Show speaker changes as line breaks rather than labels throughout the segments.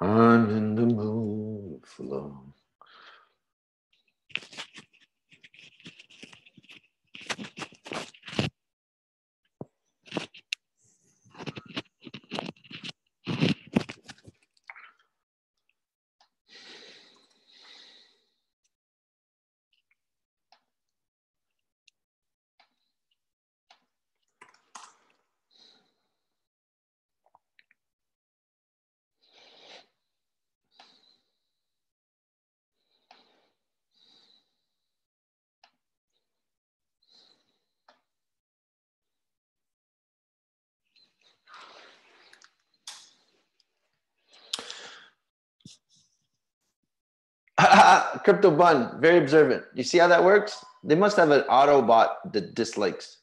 I'm in the mood for love. Crypto Bun, very observant. You see how that works? They must have an auto bot that dislikes.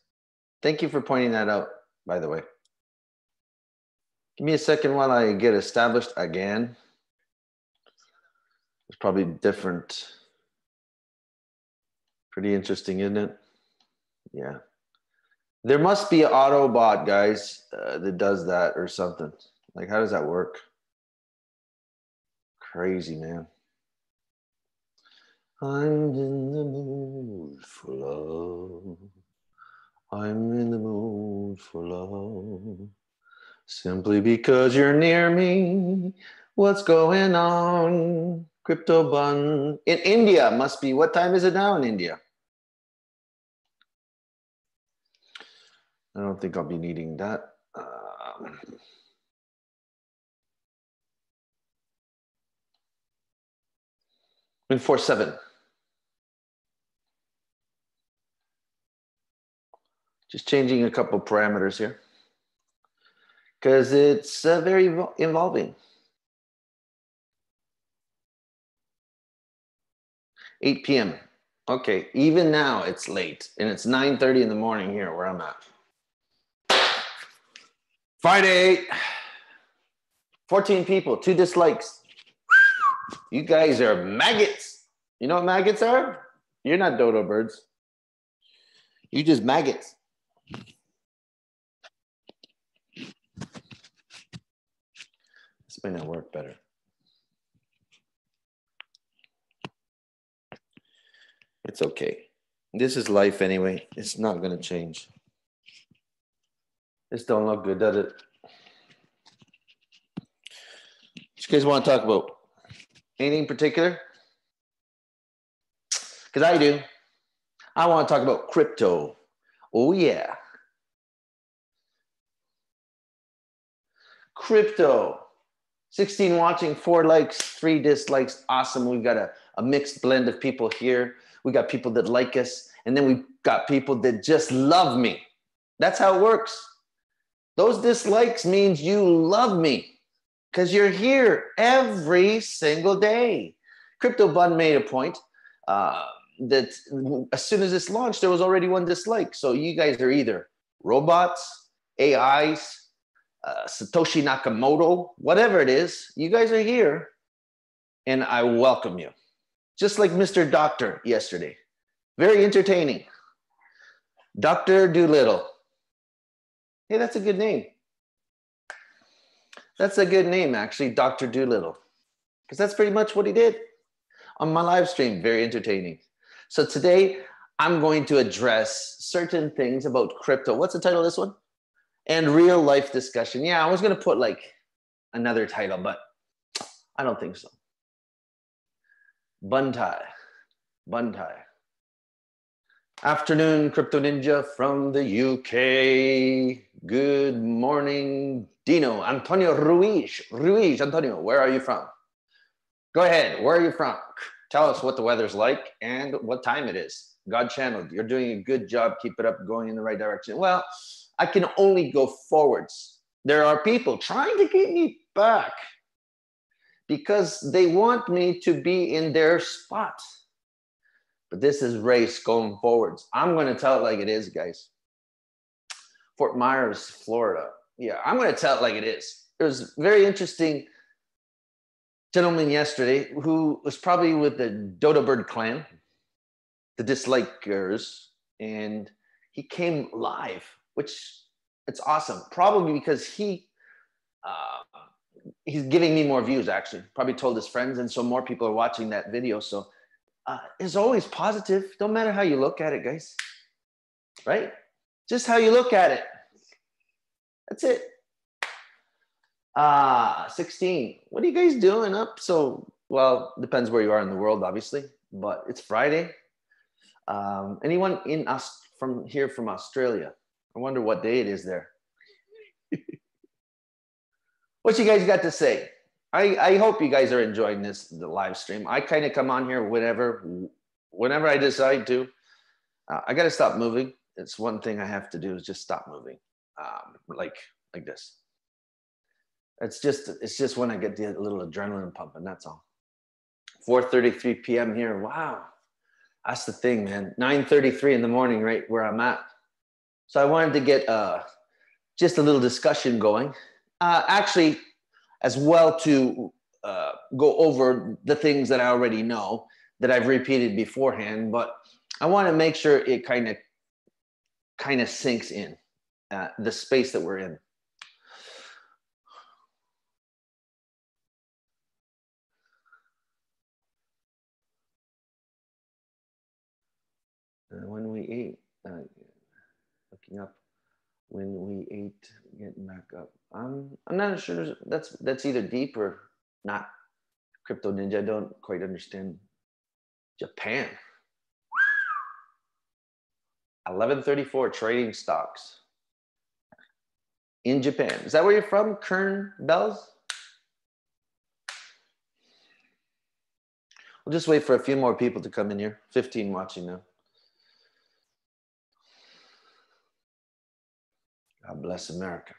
Thank you for pointing that out, by the way. Give me a second while I get established again. It's probably different. Pretty interesting, isn't it? Yeah. There must be an auto bot, guys, that does that or something. Like, how does that work? Crazy, man. I'm in the mood for love. I'm in the mood for love. Simply because you're near me. What's going on? Crypto Bun. In India, must be. What time is it now in India? I don't think I'll be needing that. In 4/7. Just changing a couple parameters here because it's very involving. 8 p.m. Okay, even now it's late and it's 9:30 in the morning here where I'm at. Friday, 14 people, 2 dislikes. You guys are maggots. You know what maggots are? You're not dodo birds. You just maggots. This may not work better. It's okay. This is life anyway. It's not going to change. This don't look good, does it? What you guys want to talk about? Anything in particular? Because I do. I want to talk about crypto. Oh, yeah. Crypto. 16 watching, 4 likes, 3 dislikes. Awesome. We've got a mixed blend of people here. We got people that like us, and then we've got people that just love me. That's how it works. Those dislikes means you love me because you're here every single day. Crypto Bun made a point that as soon as this launched, there was already 1 dislike. So you guys are either robots, AIs, Satoshi Nakamoto, whatever it is, you guys are here, and I welcome you. Just like Mr. Doctor yesterday. Very entertaining. Dr. Doolittle. Hey, that's a good name. That's a good name, actually, Dr. Doolittle. Because that's pretty much what he did on my live stream. Very entertaining. So today, I'm going to address certain things about crypto. What's the title of this one? And real life discussion. Yeah, I was going to put like another title, but I don't think so. Buntai. Afternoon, Crypto Ninja from the UK. Good morning, Dino. Antonio Ruiz. Antonio, where are you from? Go ahead. Where are you from? Tell us what the weather's like and what time it is. God channel, you're doing a good job. Keep it up, going in the right direction. Well, I can only go forwards. There are people trying to get me back because they want me to be in their spot. But this is race going forwards. I'm going to tell it like it is, guys. Fort Myers, Florida. Yeah, I'm going to tell it like it is. There was a very interesting gentleman yesterday who was probably with the Dodo Bird clan, the dislikers, and he came live, which it's awesome. Probably because he he's giving me more views, actually. Probably told his friends, and so more people are watching that video. So it's always positive. Don't matter how you look at it, guys. Right? Just how you look at it. That's it. 16. What are you guys doing up? So, well, depends where you are in the world, obviously, but it's Friday. Anyone in us from Australia? I wonder what day it is there. What you guys got to say? I hope you guys are enjoying the live stream. I kind of come on here whenever I decide to. I got to stop moving. It's one thing I have to do is just stop moving, like this. It's just when I get the little adrenaline pumping. That's all. 4:33 p.m. here. Wow, that's the thing, man. 9:33 in the morning, right where I'm at. So I wanted to get just a little discussion going. Actually, as well to go over the things that I already know that I've repeated beforehand, but I want to make sure it kind of sinks in the space that we're in. When we ate, looking up. When we ate, getting back up. I'm not sure. That's either deep or not. Crypto Ninja, I don't quite understand. Japan. 11:34 trading stocks in Japan. Is that where you're from, Kern Bells? We'll just wait for a few more people to come in here. 15 watching now. God bless America.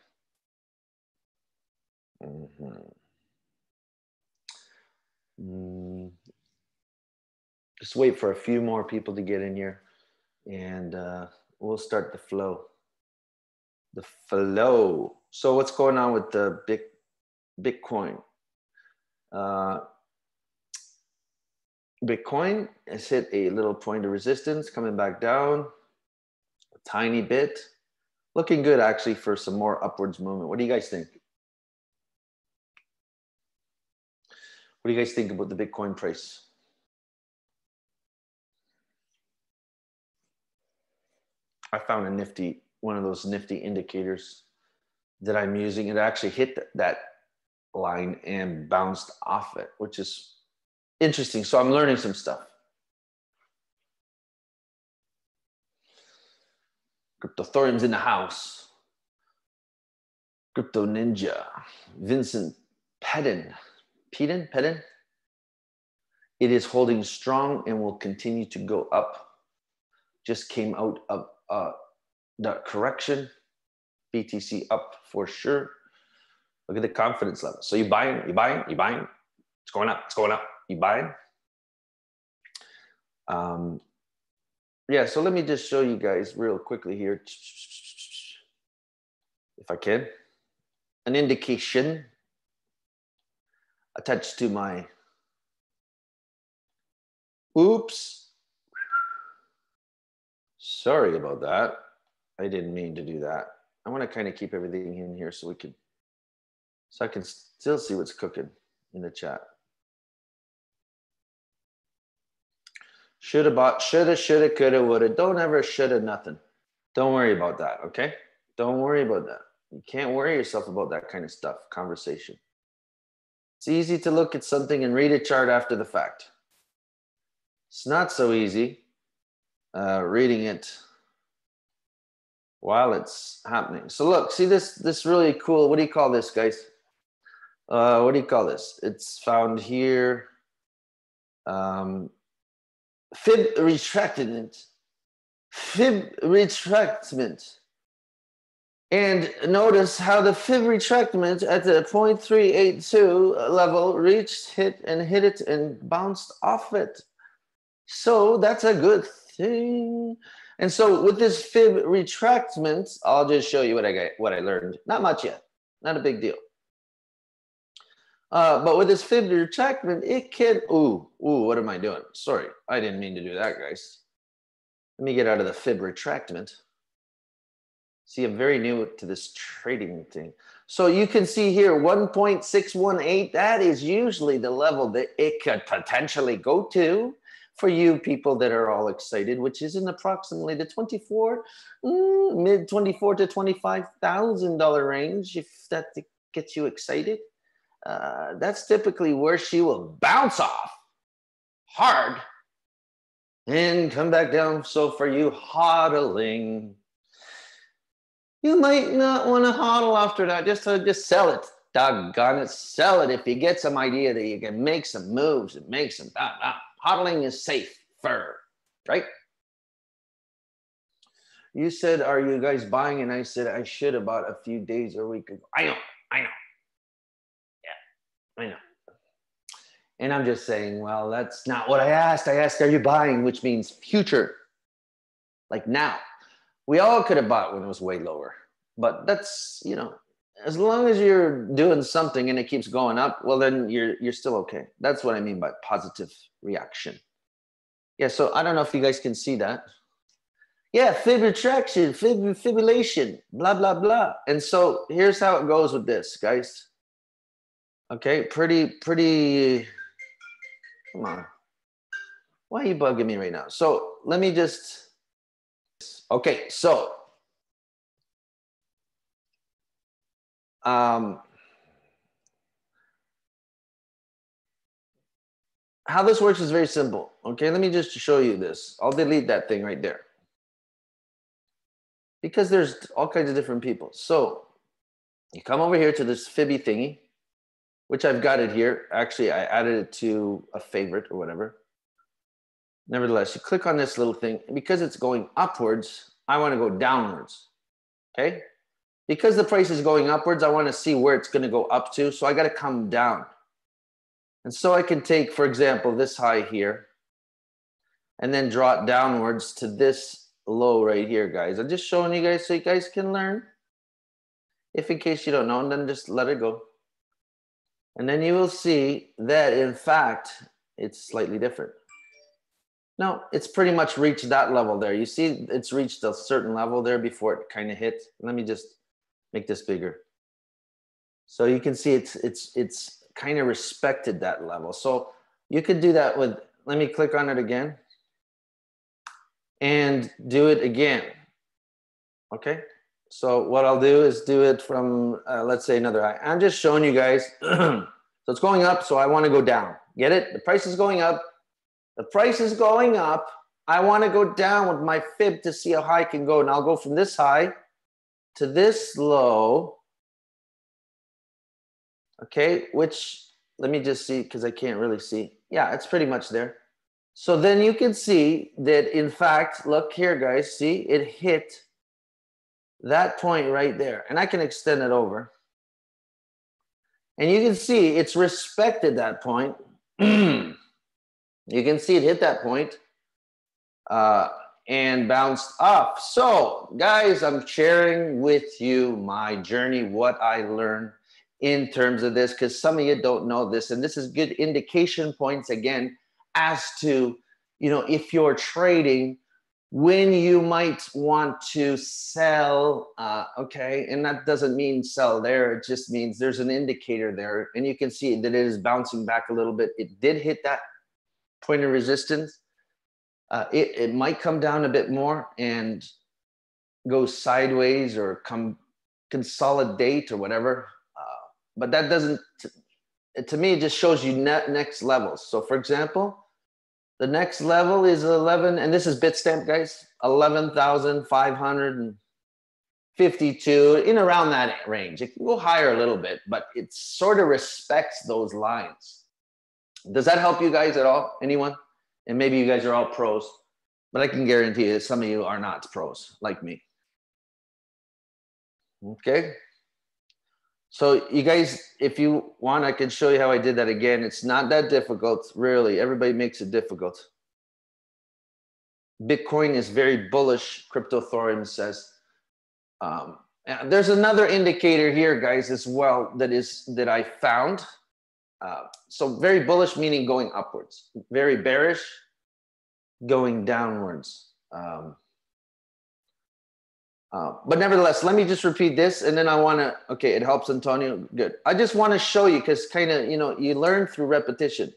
Just wait for a few more people to get in here, and we'll start the flow. The flow. So what's going on with the Bitcoin? Bitcoin has hit a little point of resistance, coming back down a tiny bit. Looking good, actually, for some more upwards movement. What do you guys think? What do you guys think about the Bitcoin price? I found a nifty, one of those nifty indicators that I'm using. It actually hit that line and bounced off it, which is interesting. So I'm learning some stuff. Cryptothorium's in the house. Crypto Ninja. Vincent Pedin. Pedin? It is holding strong and will continue to go up. Just came out of the correction. BTC up for sure. Look at the confidence level. So you buying? It's going up, You buying? Yeah, so let me just show you guys real quickly here, if I can. An indication attached to my, oops. Sorry about that. I didn't mean to do that. I want to kind of keep everything in here so I can still see what's cooking in the chat. Shoulda bought, shoulda, coulda, woulda. Don't ever shoulda nothing. Don't worry about that, okay? Don't worry about that. You can't worry yourself about that kind of stuff, conversation. It's easy to look at something and read a chart after the fact. It's not so easy reading it while it's happening. So look, see this really cool, what do you call this, guys? What do you call this? It's found here. Fib retractment. And notice how the fib retractment at the 0.382 level hit it and bounced off it. So that's a good thing. And so with this fib retractment, I'll just show you what I learned. Not much yet, not a big deal. But with this fib retractment, it can, what am I doing? Sorry, I didn't mean to do that, guys. Let me get out of the fib retractment. See, I'm very new to this trading thing. So you can see here 1.618, that is usually the level that it could potentially go to for you people that are all excited, which is in approximately the mid 24 to $25,000 range. If that gets you excited, that's typically where she will bounce off hard and come back down. So for you hodling, you might not want to hodl after that. Just sell it. Doggone it, sell it if you get some idea that you can make some moves and make some hodling is safer, right? You said, "Are you guys buying?" And I said, "I should have bought a few days or a week ago." I know. Yeah, I know. And I'm just saying, well, that's not what I asked. I asked, "Are you buying?" Which means future, like now. We all could have bought when it was way lower, but that's, you know, as long as you're doing something and it keeps going up, well, then you're still okay. That's what I mean by positive reaction. Yeah, so I don't know if you guys can see that. Yeah, fib retraction, fibrillation, blah, blah, blah. And so here's how it goes with this, guys. Okay, pretty, come on. Why are you bugging me right now? So let me just, okay, so how this works is very simple. Okay, let me just show you this. I'll delete that thing right there, because there's all kinds of different people. So you come over here to this Fibby thingy, which I've got it here. Actually, I added it to a favorite or whatever. Nevertheless, you click on this little thing. And because it's going upwards, I want to go downwards. Okay? Because the price is going upwards, I want to see where it's going to go up to. So I got to come down. And so I can take, for example, this high here and then draw it downwards to this low right here, guys. I'm just showing you guys so you guys can learn. If in case you don't know, and then just let it go. And then you will see that, in fact, it's slightly different. No, it's pretty much reached that level there. You see, it's reached a certain level there before it kind of hit. Let me just make this bigger. So you can see it's kind of respected that level. So you could do that with, let me click on it again and do it again. Okay. So what I'll do is do it from, let's say another high. I'm just showing you guys. So it's going up, so I want to go down. Get it? The price is going up. The price is going up. I want to go down with my fib to see how high I can go. And I'll go from this high to this low. Okay, which, let me just see, because I can't really see. Yeah, it's pretty much there. So then you can see that, in fact, look here, guys. See, it hit that point right there. And I can extend it over. And you can see it's respected that point. You can see it hit that point and bounced up. So, guys, I'm sharing with you my journey, what I learned in terms of this, because some of you don't know this. And this is good indication points, again, as to, you know, if you're trading, when you might want to sell, okay? And that doesn't mean sell there. It just means there's an indicator there. And you can see that it is bouncing back a little bit. It did hit that point of resistance. It might come down a bit more and go sideways or consolidate or whatever. But that doesn't, to me, it just shows you next levels. So for example, the next level is 11, and this is Bitstamp, guys, 11,552, in around that range. It can go higher a little bit, but it sort of respects those lines. Does that help you guys at all? Anyone? And maybe you guys are all pros, but I can guarantee you that some of you are not pros like me. Okay. So you guys, if you want, I can show you how I did that again. It's not that difficult, really. Everybody makes it difficult. Bitcoin is very bullish, Cryptothorium says. There's another indicator here, guys, as well, that I found. So very bullish, meaning going upwards. Very bearish, going downwards. But nevertheless, let me just repeat this, and then I want to, okay, it helps Antonio, good. I just want to show you, because kind of, you know, you learn through repetition.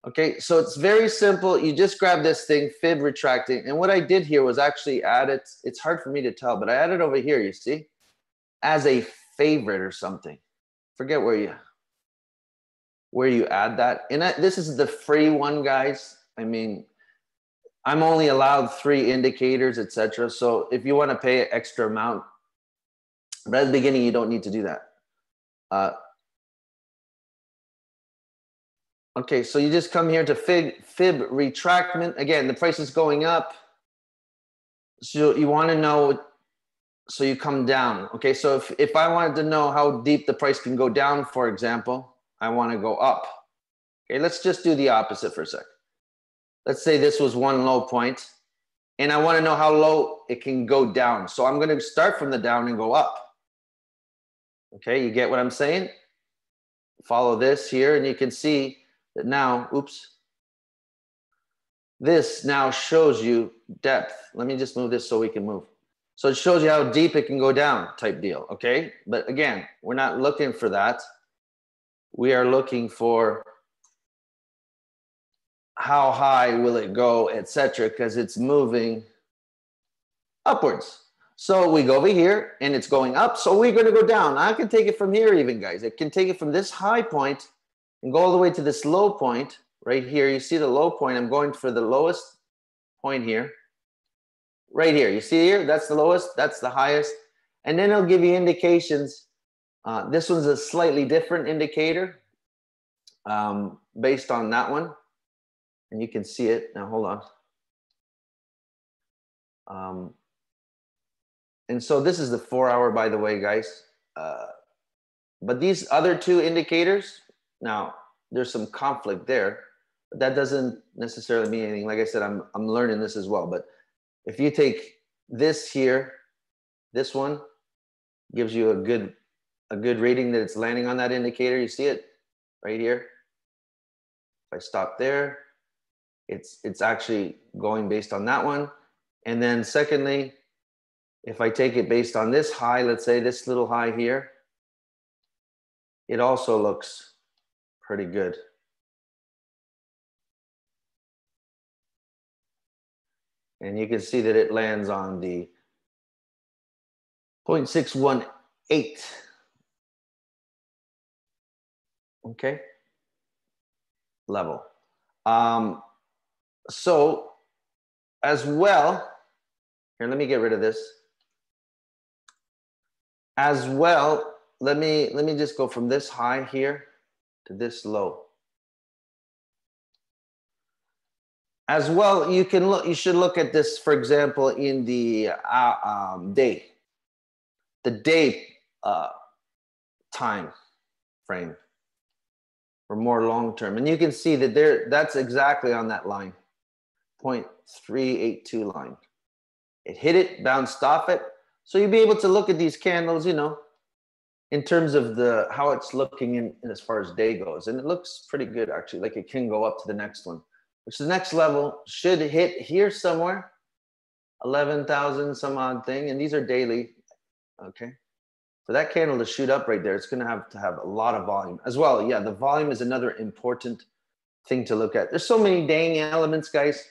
Okay, so it's very simple. You just grab this thing, fib retracting, and what I did here was actually add it, it's hard for me to tell, but I added over here, you see, as a favorite or something. Forget where you add that. And this is the free one, guys. I mean, I'm only allowed 3 indicators, etc. So if you want to pay an extra amount, but at the beginning, you don't need to do that. Okay, so you just come here to fib retractment. Again, the price is going up. So you want to know, so you come down. Okay, so if I wanted to know how deep the price can go down, for example, I want to go up. Okay, let's just do the opposite for a sec. Let's say this was one low point, and I want to know how low it can go down. So I'm going to start from the down and go up. Okay, you get what I'm saying? Follow this here, and you can see that now, oops, this now shows you depth. Let me just move this so we can move. So it shows you how deep it can go down type deal, okay? But again, we're not looking for that. We are looking for how high will it go, etc., because it's moving upwards. So we go over here and it's going up, so we're going to go down. I can take it from here even, guys. It can take it from this high point and go all the way to this low point right here. You see the low point. I'm going for the lowest point here. Right here. You see here? That's the lowest. That's the highest. And then it'll give you indications. This one's a slightly different indicator based on that one. And you can see it. Now, hold on. And so this is the 4-hour, by the way, guys. But these other 2 indicators, now there's some conflict there, but that doesn't necessarily mean anything. Like I said, I'm learning this as well. But if you take this here, this one gives you a good rating that it's landing on that indicator. You see it right here. If I stop there, it's actually going based on that one. And then secondly, if I take it based on this high, let's say this little high here, it also looks pretty good. And you can see that it lands on the 0.618. Okay, level. So as well, here, let me get rid of this. As well, let me just go from this high here to this low. As well, you should look at this, for example, in the day time frame for more long term. And you can see that that's exactly on that line, 0.382 line. It hit it, bounced off it. So you'll be able to look at these candles, you know, in terms of how it's looking in as far as day goes. And it looks pretty good, actually, like it can go up to the next one, which the next level should hit here somewhere, 11,000 some odd thing. And these are daily, okay? For that candle to shoot up right there, it's gonna have to have a lot of volume as well. Yeah, the volume is another important thing to look at. There's so many dang elements, guys.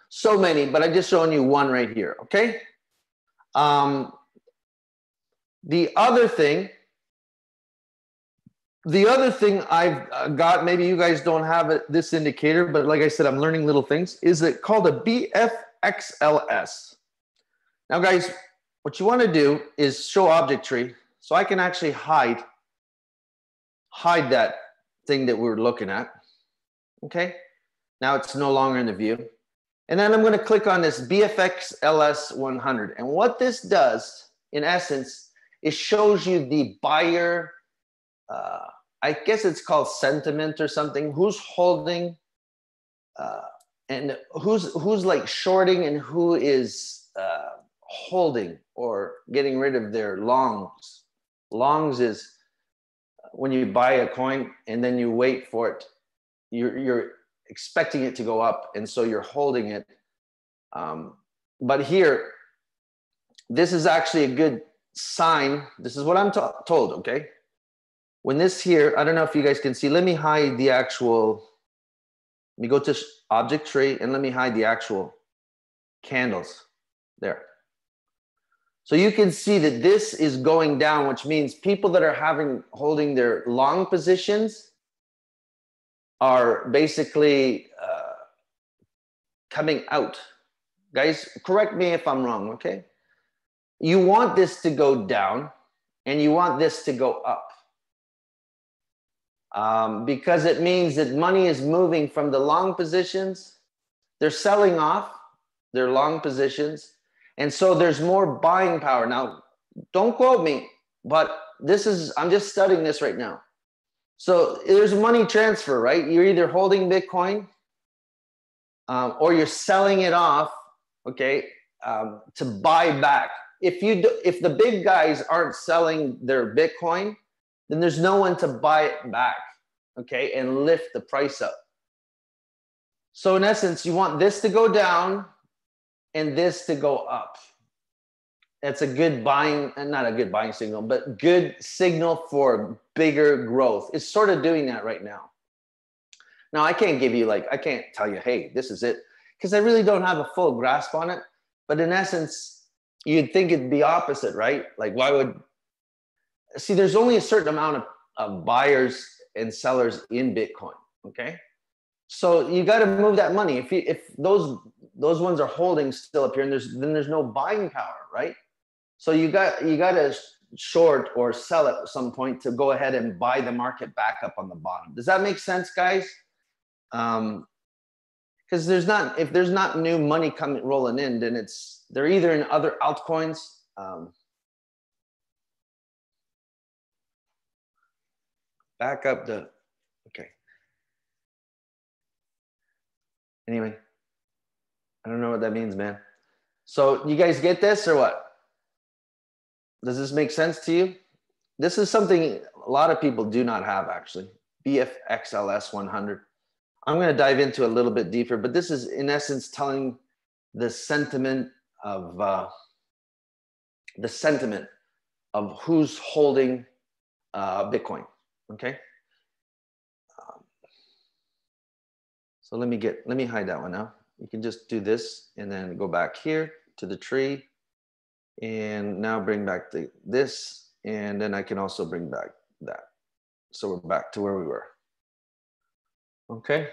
So many, but I'm just showing you one right here, okay? The other thing I've got, maybe you guys don't have it, this indicator, but like I said, I'm learning little things, is it called a BFXLS. Now, guys, what you want to do is show object tree, so I can actually hide that thing that we're looking at, okay? Now it's no longer in the view. And then I'm going to click on this BFXLS 100. And what this does, in essence, it shows you the buyer, I guess it's called sentiment or something, who's holding and who's like shorting and who is holding or getting rid of their longs. Longs is when you buy a coin and then you wait for it. You're expecting it to go up, and so you're holding it. But here, this is actually a good sign. This is what I'm told, okay? When this here, I don't know if you guys can see, let me hide the actual, let me go to object tree and let me hide the actual candles there. So you can see that this is going down, which means people that are holding their long positions are basically coming out. Guys, correct me if I'm wrong, okay? You want this to go down and you want this to go up. Because it means that money is moving from the long positions. They're selling off their long positions. And so there's more buying power. Now, don't quote me, but I'm just studying this right now. So there's money transfer, right? You're either holding Bitcoin or you're selling it off, okay, to buy back. If the big guys aren't selling their Bitcoin, then there's no one to buy it back, okay, and lift the price up. So in essence, you want this to go down and this to go up. That's a good buying, not a good buying signal, but good signal for bigger growth. It's sort of doing that right now. Now, I can't tell you, hey, this is it, because I really don't have a full grasp on it. But in essence, you'd think it'd be opposite, right? Like, there's only a certain amount of buyers and sellers in Bitcoin, okay? So you got to move that money. If those ones are holding still up here, then there's no buying power, right? So you got to short or sell at some point to go ahead and buy the market back up on the bottom. Does that make sense, guys? Because if there's not new money rolling in, then they're either in other altcoins. Back up okay. Anyway, I don't know what that means, man. So you guys get this or what? Does this make sense to you? This is something a lot of people do not have, actually. BFXLS 100. I'm going to dive into a little bit deeper, but this is in essence telling the sentiment of who's holding Bitcoin. Okay. So let me hide that one now. You can just do this and then go back here to the tree and now bring back this. And then I can also bring back that. So we're back to where we were. Okay.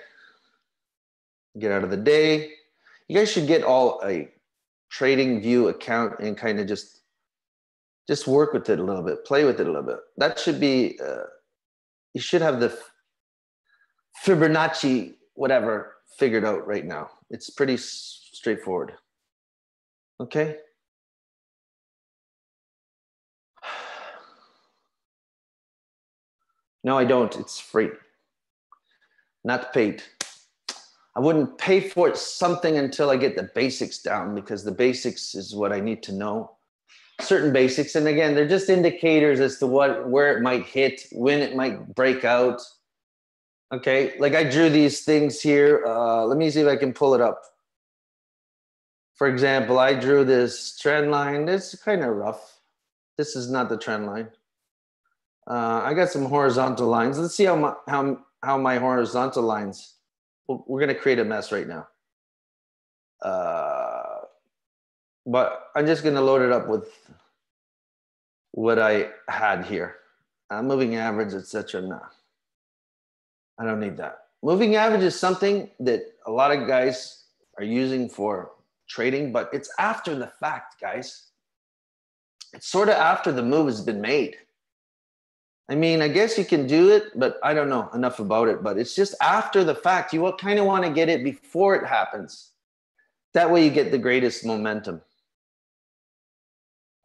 Get out of the day. You guys should get all a trading view account and kind of just work with it a little bit, play with it a little bit. That should be, you should have the Fibonacci, whatever, figured out right now. It's pretty straightforward. Okay. No, I don't. It's free. Not paid. I wouldn't pay for something until I get the basics down, because the basics is what I need to know. Certain basics. And again, they're just indicators as to where it might hit, when it might break out. Okay. Like I drew these things here. Let me see if I can pull it up. For example, I drew this trend line. It's kind of rough. This is not the trend line. I got some horizontal lines. Let's see how my horizontal lines. We're going to create a mess right now. But I'm just going to load it up with what I had here. Moving average, etc. No, I don't need that. Moving average is something that a lot of guys are using for trading, but it's after the fact, guys. It's sort of after the move has been made. I mean, I guess you can do it, but I don't know enough about it. But it's just after the fact. You kind of want to get it before it happens. That way you get the greatest momentum.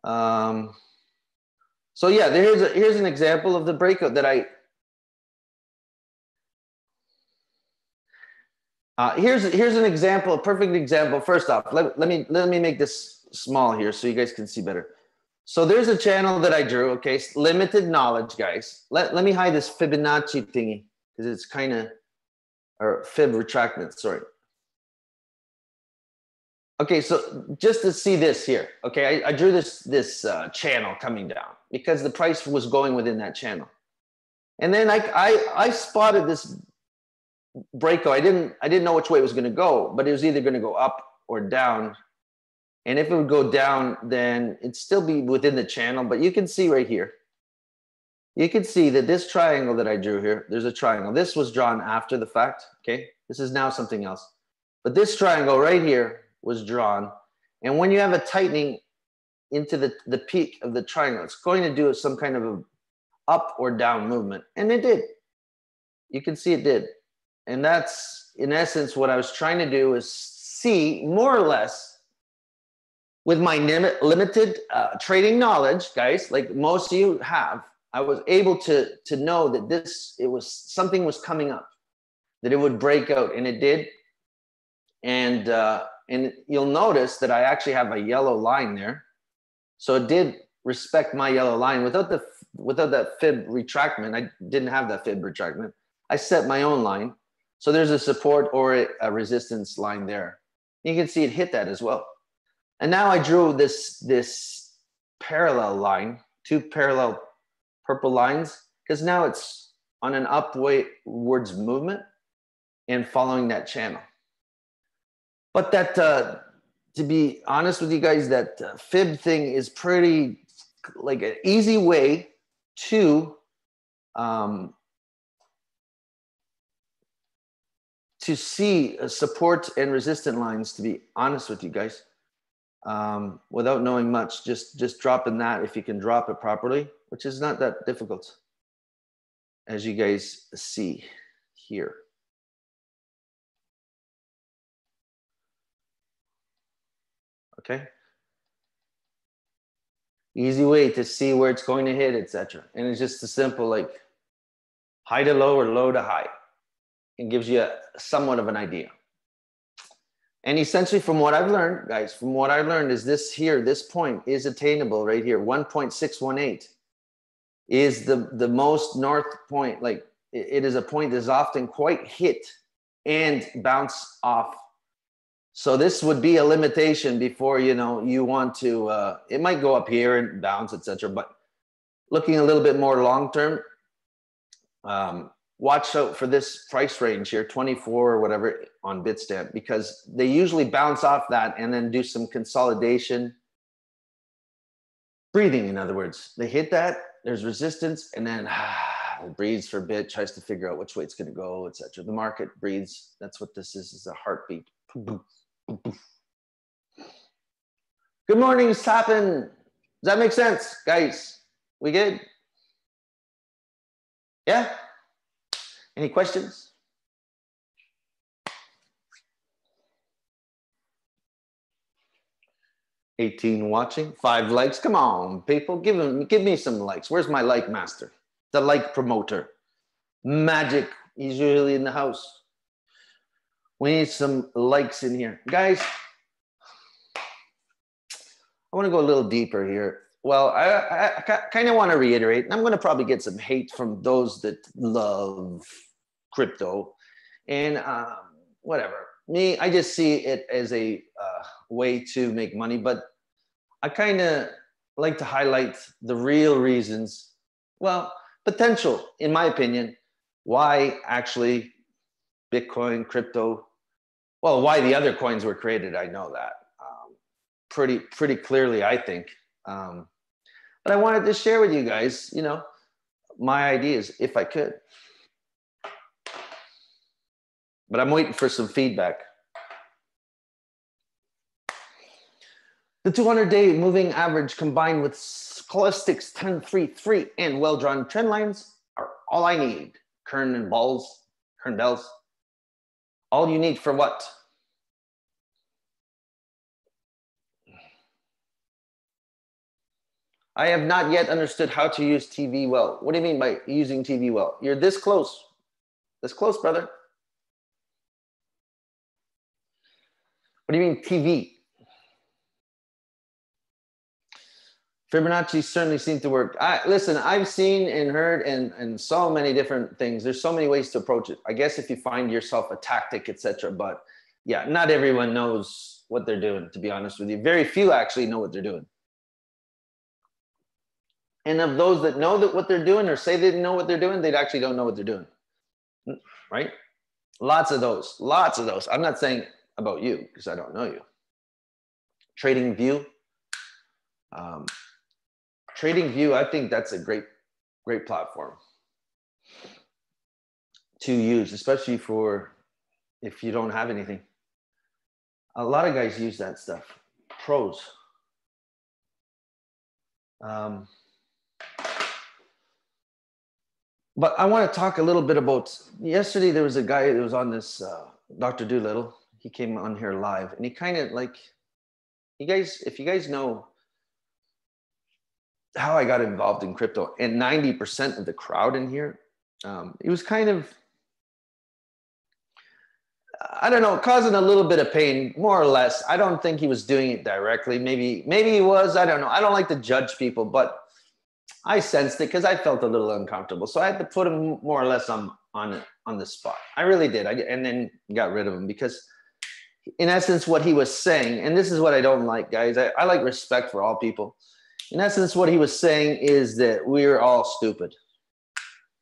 So yeah, here's an example of the breakout that here's an example, a perfect example. First off, let me make this small here so you guys can see better. So there's a channel that I drew, okay? Limited knowledge, guys. Let me hide this Fibonacci thingy because it's kind of, or fib retractment, sorry. Okay, so just to see this here, okay, I drew this channel coming down because the price was going within that channel. And then I spotted this breakout. I didn't know which way it was going to go, but it was either going to go up or down. And if it would go down, then it'd still be within the channel. But you can see right here, you can see that this triangle that I drew here, there's a triangle. This was drawn after the fact, okay? This is now something else. But this triangle right here was drawn. And when you have a tightening into the peak of the triangle, it's going to do some kind of a up or down movement. And it did. You can see it did. And that's, in essence, what I was trying to do is see more or less with my limited trading knowledge, guys, like most of you have, I was able to know that something was coming up, that it would break out, and it did. And you'll notice that I actually have a yellow line there. So it did respect my yellow line without that fib retractment. I didn't have that fib retractment. I set my own line. So there's a support or a resistance line there. You can see it hit that as well. And now I drew this parallel line, two parallel purple lines, because now it's on an upwards movement and following that channel. But that, to be honest with you guys, that fib thing is pretty like an easy way to see support and resistant lines, to be honest with you guys, without knowing much, just dropping that if you can drop it properly, which is not that difficult, as you guys see here. Okay. Easy way to see where it's going to hit, etc. And it's just a simple like high to low or low to high. It gives you somewhat of an idea. And essentially from what I've learned, guys, from what I learned is this here, this point is attainable right here. 1.618 is the most north point. Like it is a point that is often quite hit and bounce off. So this would be a limitation before, you know, you want to, it might go up here and bounce, etc. But looking a little bit more long-term, watch out for this price range here, 24 or whatever on Bitstamp, because they usually bounce off that and then do some consolidation. Breathing, in other words. They hit that, there's resistance, and then it breathes for a bit, tries to figure out which way it's going to go, etc. The market breathes. That's what this is a heartbeat. Good morning, Sapin. Does that make sense, guys? We good? Yeah? Any questions? $18 watching, 5 likes. Come on, people, give me some likes. Where's my like master? The like promoter. Magic, he's usually in the house. We need some likes in here. Guys, I want to go a little deeper here. Well, I kind of want to reiterate, and I'm going to probably get some hate from those that love crypto and whatever. Me, I just see it as a way to make money, but I kind of like to highlight the real reasons, well, potential, in my opinion, why actually Bitcoin, crypto, well, why the other coins were created, I know that pretty clearly, I think. But I wanted to share with you guys, you know, my ideas, if I could. But I'm waiting for some feedback. The 200-day moving average combined with Scholastic's 10-3-3 and well-drawn trend lines are all I need. Kern bells. All you need for what? I have not yet understood how to use TV well. What do you mean by using TV well? You're this close. This close, brother. What do you mean TV? Fibonacci certainly seemed to work. Listen, I've seen and heard and so many different things. There's so many ways to approach it. I guess if you find yourself a tactic, etc. But yeah, not everyone knows what they're doing, to be honest with you. Very few actually know what they're doing. And of those that know that what they're doing or say they know what they're doing, they actually don't know what they're doing, right? Lots of those, lots of those. I'm not saying about you because I don't know you. Trading View. Trading View, I think that's a great platform to use, especially for if you don't have anything. A lot of guys use that stuff, pros. But I want to talk a little bit about, yesterday there was a guy that was on this, Dr. Doolittle. He came on here live and he kind of like, if you guys know how I got involved in crypto, and 90% of the crowd in here, it was kind of, I don't know, causing a little bit of pain, more or less. I don't think he was doing it directly. Maybe he was, I don't know. I don't like to judge people, but I sensed it because I felt a little uncomfortable. So I had to put him more or less on the spot. I really did. And then got rid of him because in essence, what he was saying, and this is what I don't like, guys. I like respect for all people. In essence, what he was saying is that we're all stupid.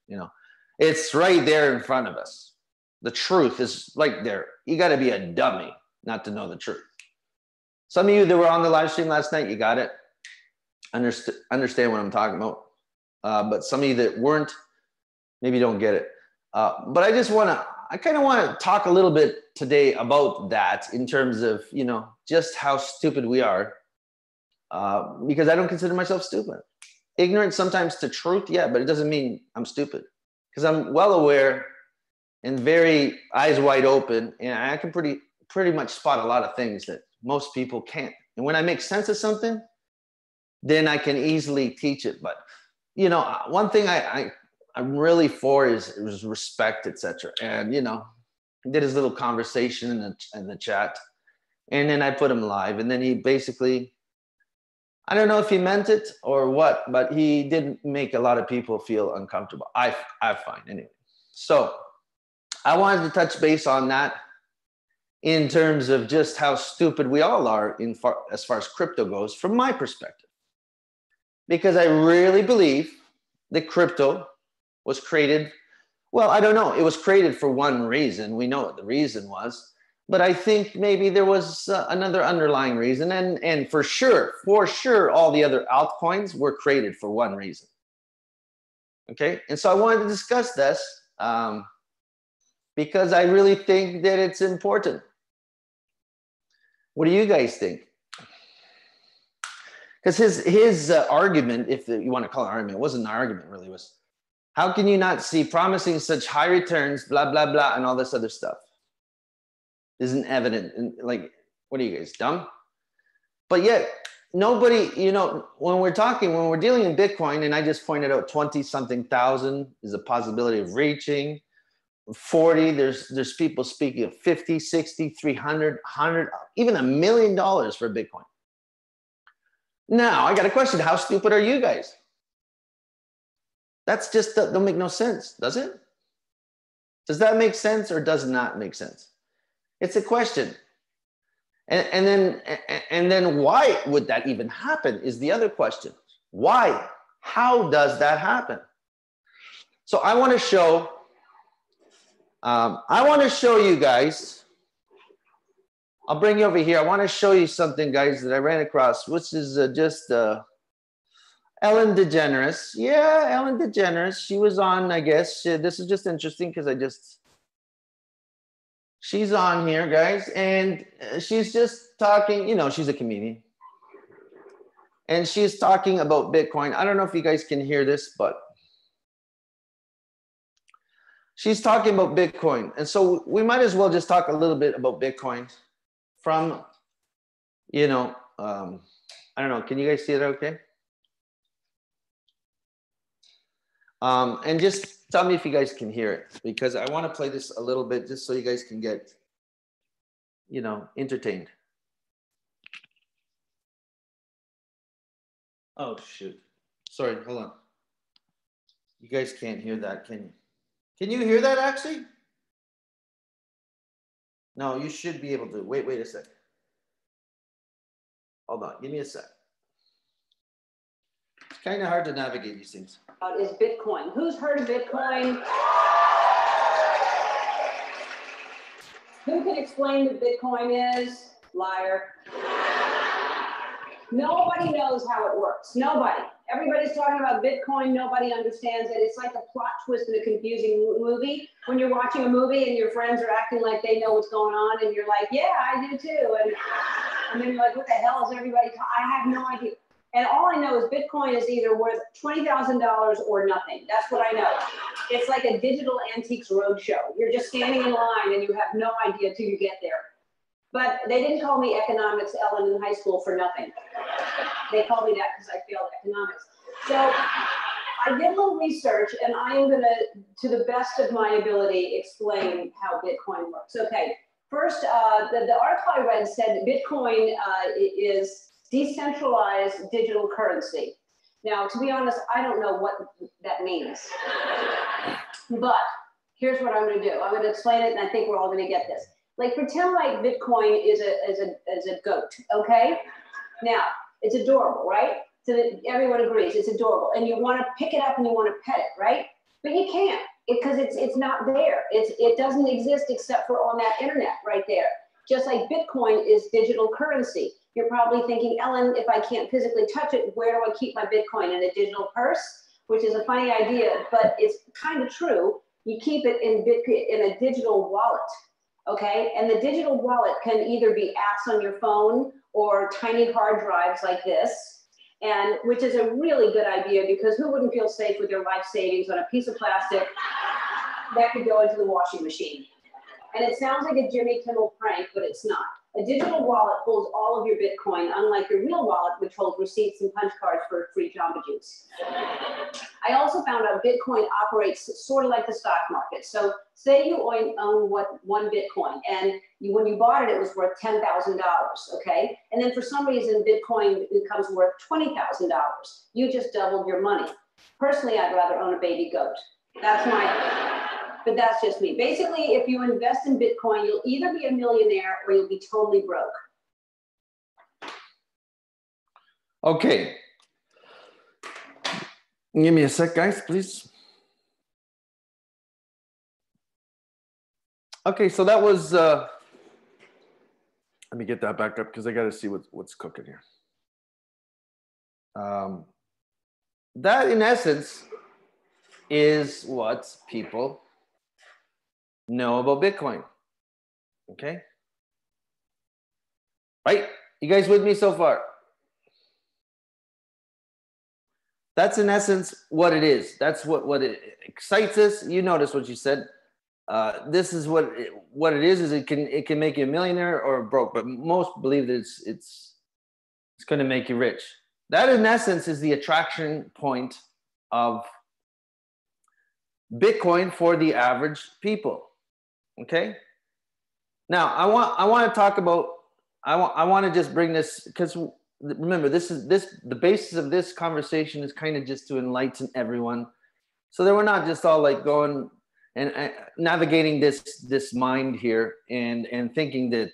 You know, it's right there in front of us. The truth is right there. You got to be a dummy not to know the truth. Some of you that were on the live stream last night, you got it. Understand what I'm talking about. But some of you that weren't, maybe don't get it. But I kind of want to talk a little bit today about that in terms of, you know, just how stupid we are. Because I don't consider myself stupid. Ignorant sometimes to truth, yeah, but it doesn't mean I'm stupid. Because I'm well aware and very eyes wide open, and I can pretty much spot a lot of things that most people can't. And when I make sense of something, then I can easily teach it. But, you know, one thing I'm really for is respect, etc. And, you know, he did his little conversation in the chat, and then I put him live, and then he basically, I don't know if he meant it or what, but he did make a lot of people feel uncomfortable. I find anyway. So I wanted to touch base on that in terms of just how stupid we all are as far as crypto goes, from my perspective. Because I really believe that crypto was created, well, I don't know. It was created for one reason. We know what the reason was. But I think maybe there was another underlying reason. And for sure, all the other altcoins were created for one reason. Okay? And so I wanted to discuss this because I really think that it's important. What do you guys think? Because his argument, if you want to call it an argument, it wasn't an argument really, was how can you not see promising such high returns, blah, blah, blah, and all this other stuff? Isn't evident. And like, what are you guys, dumb? But yet, nobody, you know, when we're dealing in Bitcoin, and I just pointed out 20-something thousand is a possibility of reaching. 40, there's people speaking of 50, 60, 300, 100, even $1 million for Bitcoin. Now, I got a question. How stupid are you guys? That's just, don't make no sense, does it? Does that make sense or does not make sense? It's a question. And then why would that even happen is the other question. Why? How does that happen? So I want to show you guys. I'll bring you over here. I want to show you something, guys, that I ran across, which is just Ellen DeGeneres. Yeah, Ellen DeGeneres. She was on, I guess. This is just interesting because she's on here, guys, and she's just talking, you know, she's a comedian. And she's talking about Bitcoin. I don't know if you guys can hear this, but she's talking about Bitcoin. And so we might as well just talk a little bit about Bitcoin from, you know, I don't know. Can you guys see it okay? And just tell me if you guys can hear it, because I want to play this a little bit just so you guys can get, you know, entertained. Oh, shoot. Sorry, hold on. You guys can't hear that, can you? Can you hear that actually? No, you should be able to. Wait a second. Hold on, give me a sec. It's kind of hard to navigate these things.
Is Bitcoin. Who's heard of Bitcoin? Who can explain what Bitcoin is? Liar. Nobody knows how it works. Nobody. Everybody's talking about Bitcoin. Nobody understands it. It's like a plot twist in a confusing movie. When you're watching a movie and your friends are acting like they know what's going on, and you're like, yeah, I do too. And then you're like, what the hell is everybody talking? I have no idea. And all I know is Bitcoin is either worth $20,000 or nothing. That's what I know. It's like a digital antiques roadshow. You're just standing in line and you have no idea till you get there. But they didn't call me economics Ellen in high school for nothing. They called me that because I failed economics. So I did a little research, and I am going to the best of my ability, explain how Bitcoin works. Okay, first, the article I read said Bitcoin is decentralized digital currency. Now, to be honest, I don't know what that means. But here's what I'm going to do. I'm going to explain it, and I think we're all going to get this. Like, pretend like Bitcoin is a goat, okay? Now, it's adorable, right? So that everyone agrees it's adorable. And you want to pick it up and you want to pet it, right? But you can't because it's not there. It doesn't exist except for on that internet right there. Just like Bitcoin is digital currency. You're probably thinking, Ellen, if I can't physically touch it, where do I keep my Bitcoin? In a digital purse? Which is a funny idea, but it's kind of true. You keep it in a digital wallet. Okay, and the digital wallet can either be apps on your phone or tiny hard drives like this, and which is a really good idea because who wouldn't feel safe with their life savings on a piece of plastic that could go into the washing machine? And it sounds like a Jimmy Kimmel prank, but it's not. A digital wallet holds all of your Bitcoin, unlike your real wallet, which holds receipts and punch cards for free Jamba Juice. I also found out Bitcoin operates sort of like the stock market. So say you own one Bitcoin, and when you bought it, it was worth $10,000, okay? And then for some reason, Bitcoin becomes worth $20,000. You just doubled your money. Personally, I'd rather own a baby goat. But that's just me. Basically, if you invest in Bitcoin, you'll either be a millionaire or you'll be totally broke.
Okay. Give me a sec, guys, please. Okay, so that was, let me get that back up because I got to see what's cooking here. That, in essence, is what people know about Bitcoin. Okay? Right? You guys with me so far? That's in essence what it is. That's what it excites us. You notice what you said. This is what it is it can make you a millionaire or broke, but most believe that it's going to make you rich. That in essence is the attraction point of Bitcoin for the average people. Okay. Now I want to talk about, I want to just bring this because remember the basis of this conversation is kind of just to enlighten everyone, so that we're not just all like going and navigating this mind here and thinking that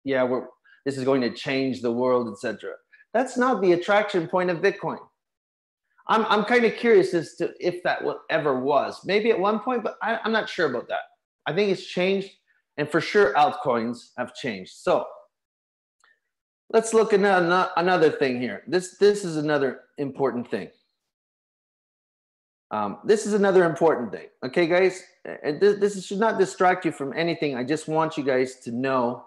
this is going to change the world, etc. That's not the attraction point of Bitcoin. I'm kind of curious as to if that ever was. Maybe at one point, but I'm not sure about that. I think it's changed, and for sure altcoins have changed. So let's look at another thing here. This is another important thing. This is another important thing. Okay, guys, this should not distract you from anything. I just want you guys to know,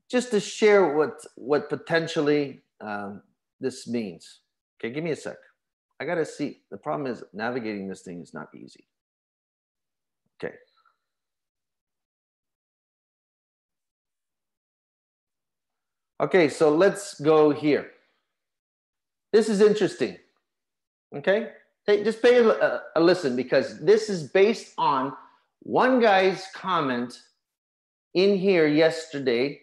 just to share what potentially this means. Okay, give me a sec. I gotta see. The problem is navigating this thing is not easy. Okay. Okay, so let's go here. This is interesting. Okay, just pay a listen, because this is based on one guy's comment in here yesterday,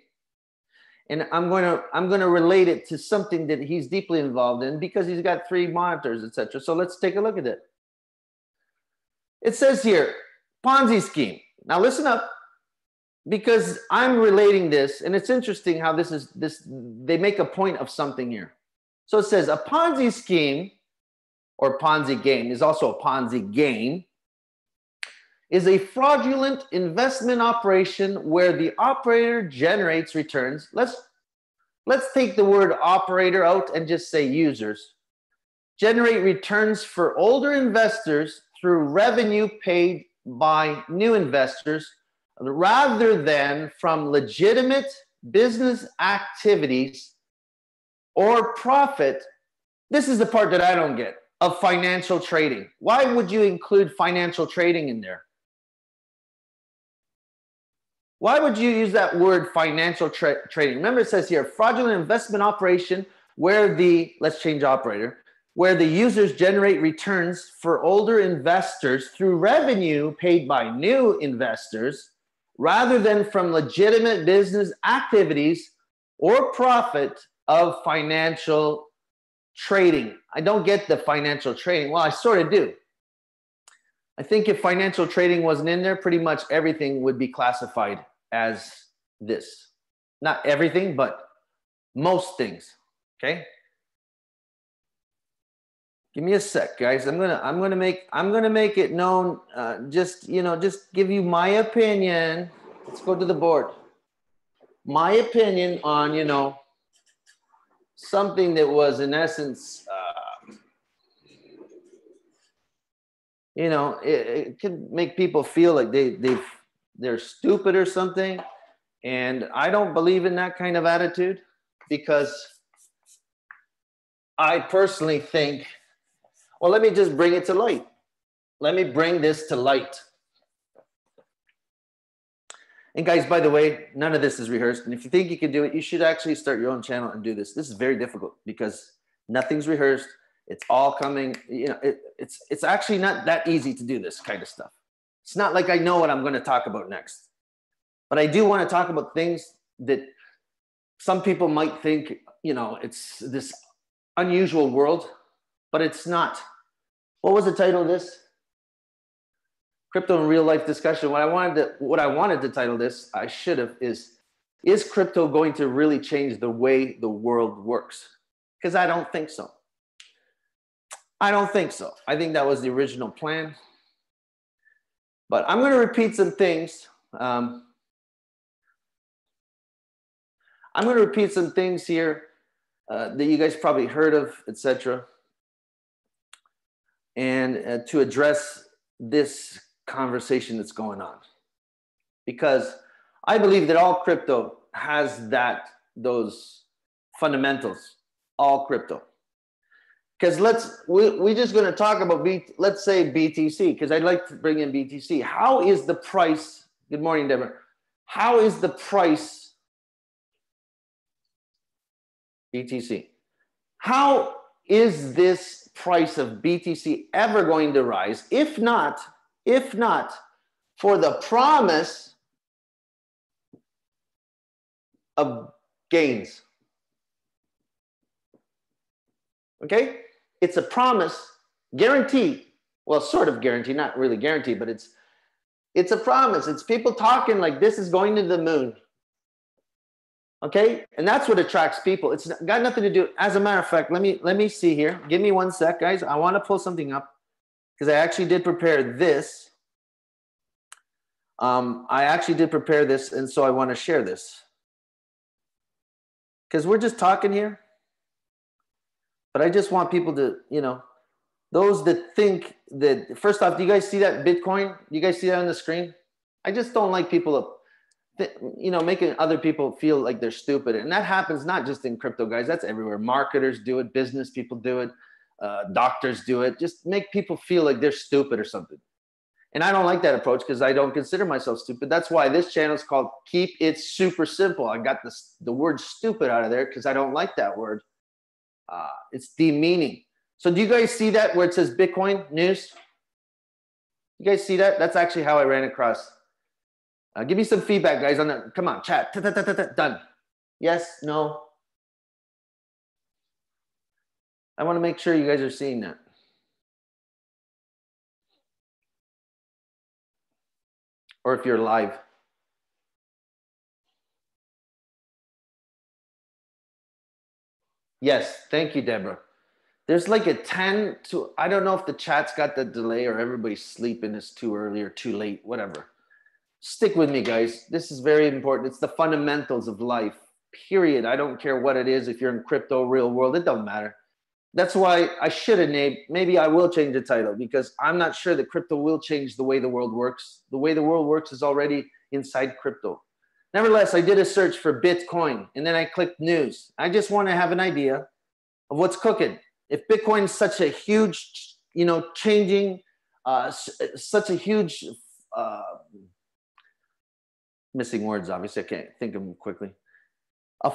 and I'm going to relate it to something that he's deeply involved in because he's got 3 monitors, etc. So let's take a look at it. It says here, Ponzi scheme. Now listen up. because I'm relating this, and it's interesting how they make a point of something here. So it says a Ponzi scheme or Ponzi game is also a Ponzi game is a fraudulent investment operation where the operator generates returns. Let's take the word operator out and just say users. Generate returns for older investors through revenue paid by new investors rather than from legitimate business activities or profit. This is the part that I don't get, of financial trading. Why would you include financial trading in there? Why would you use that word financial trading? Remember, it says here, fraudulent investment operation where let's change operator, where the users generate returns for older investors through revenue paid by new investors rather than from legitimate business activities or profit of financial trading. I don't get the financial trading. Well, I sort of do. I think if financial trading wasn't in there, pretty much everything would be classified as this. Not everything, but most things. Okay? Give me a sec, guys. I'm gonna make it known. Just give you my opinion. Let's go to the board. My opinion on something that was in essence, it can make people feel like they're stupid or something, and I don't believe in that kind of attitude because I personally think. Well, let me just bring it to light. Let me bring this to light. And guys, by the way, none of this is rehearsed. And if you think you can do it, you should actually start your own channel and do this. This is very difficult because nothing's rehearsed. It's all coming, it's actually not that easy to do this kind of stuff. It's not like I know what I'm going to talk about next. But I do want to talk about things that some people might think, it's this unusual world, but it's not. What was the title of this? Crypto in Real Life Discussion. What I wanted to title this, I should have, is crypto going to really change the way the world works? Because I don't think so. I don't think so. I think that was the original plan. But I'm going to repeat some things. I'm going to repeat some things here that you guys probably heard of, etc. And to address this conversation that's going on. Because I believe that all crypto has those fundamentals, all crypto. Because we're just going to talk about, let's say BTC, because I'd like to bring in BTC. How is the price, good morning, Deborah. How is the price, BTC, how is this price of BTC ever going to rise? If not for the promise of gains. Okay? It's a promise, guaranteed. Well, sort of guaranteed, not really guaranteed, but it's a promise. It's people talking like this is going to the moon. Okay? And that's what attracts people. It's got nothing to do. As a matter of fact, let me see here. Give me one sec, guys. I want to pull something up because I actually did prepare this. And so I want to share this. Because we're just talking here. But I just want people to, those that think that, first off, do you guys see that Bitcoin? Do you guys see that on the screen? I just don't like people, making other people feel like they're stupid. And that happens not just in crypto, guys. That's everywhere. Marketers do it. Business people do it. Doctors do it. Just make people feel like they're stupid or something. And I don't like that approach because I don't consider myself stupid. That's why this channel is called Keep It Super Simple. I got the word stupid out of there because I don't like that word. It's demeaning. So do you guys see that where it says Bitcoin news? You guys see that? That's actually how I ran across. Give me some feedback, guys, on that. Come on, chat. Done. Yes, no. I want to make sure you guys are seeing that. Or if you're live. Yes, thank you, Deborah. There's like a 10 to, I don't know if the chat's got the delay or everybody's sleeping, it's too early or too late, whatever. Stick with me, guys. This is very important. It's the fundamentals of life, period. I don't care what it is. If you're in crypto, real world, it don't matter. That's why I should have named, maybe I will change the title because I'm not sure that crypto will change the way the world works. The way the world works is already inside crypto. Nevertheless, I did a search for Bitcoin and then I clicked news. I just want to have an idea of what's cooking. If Bitcoin is such a huge, changing, such a huge, missing words, obviously, I can't think of them quickly. A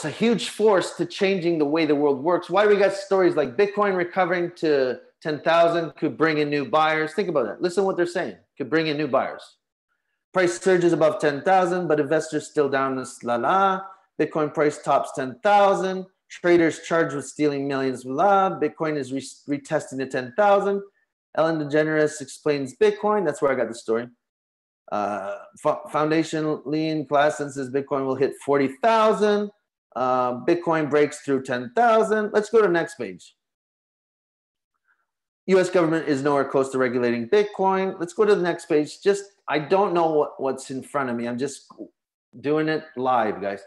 huge force to changing the way the world works. Why we got stories like Bitcoin recovering to 10,000 could bring in new buyers. Think about that. Listen to what they're saying. Could bring in new buyers. Price surges above 10,000, but investors still down this la. Bitcoin price tops 10,000. Traders charged with stealing millions. Blah. Bitcoin is retesting the 10,000. Ellen DeGeneres explains Bitcoin. That's where I got the story. Foundation lean class says Bitcoin will hit 40,000. Bitcoin breaks through 10,000. Let's go to the next page. U.S. government is nowhere close to regulating Bitcoin. Let's go to the next page. I don't know what's in front of me. I'm just doing it live, guys.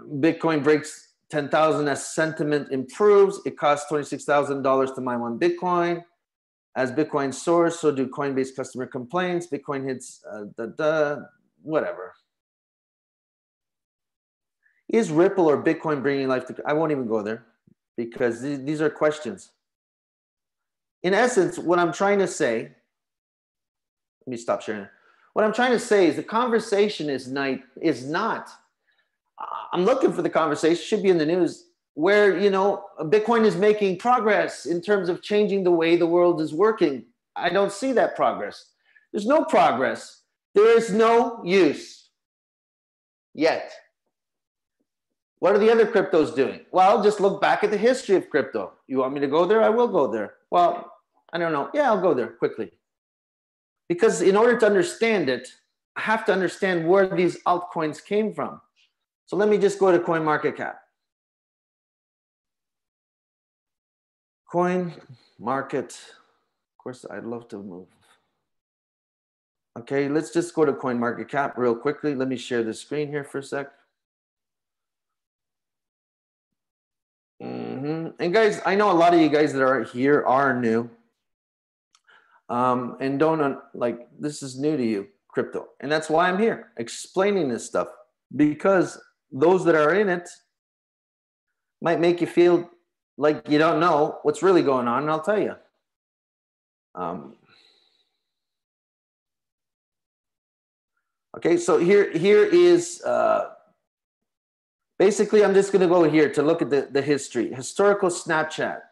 Bitcoin breaks 10,000 as sentiment improves. It costs $26,000 to mine one Bitcoin. As Bitcoin soars, so do Coinbase customer complaints. Bitcoin hits whatever. Is Ripple or Bitcoin bringing life to? I won't even go there because these are questions. In essence, what I'm trying to say, let me stop sharing. What I'm trying to say is the conversation is not. I'm looking for the conversation, should be in the news, where, Bitcoin is making progress in terms of changing the way the world is working. I don't see that progress. There's no progress. There is no use yet. What are the other cryptos doing? Well, just look back at the history of crypto. You want me to go there? I will go there. Well, I don't know. Yeah, I'll go there quickly. Because in order to understand it, I have to understand where these altcoins came from. So let me just go to CoinMarketCap. Coin market, of course, I'd love to move. Okay, let's just go to CoinMarketCap real quickly. Let me share the screen here for a sec. And guys, I know a lot of you guys that are here are new and don't this is new to you, crypto. And that's why I'm here explaining this stuff, because those that are in it might make you feel like you don't know what's really going on, and I'll tell you. Okay, so here is basically, I'm just going to go here to look at the history, historical snapshots.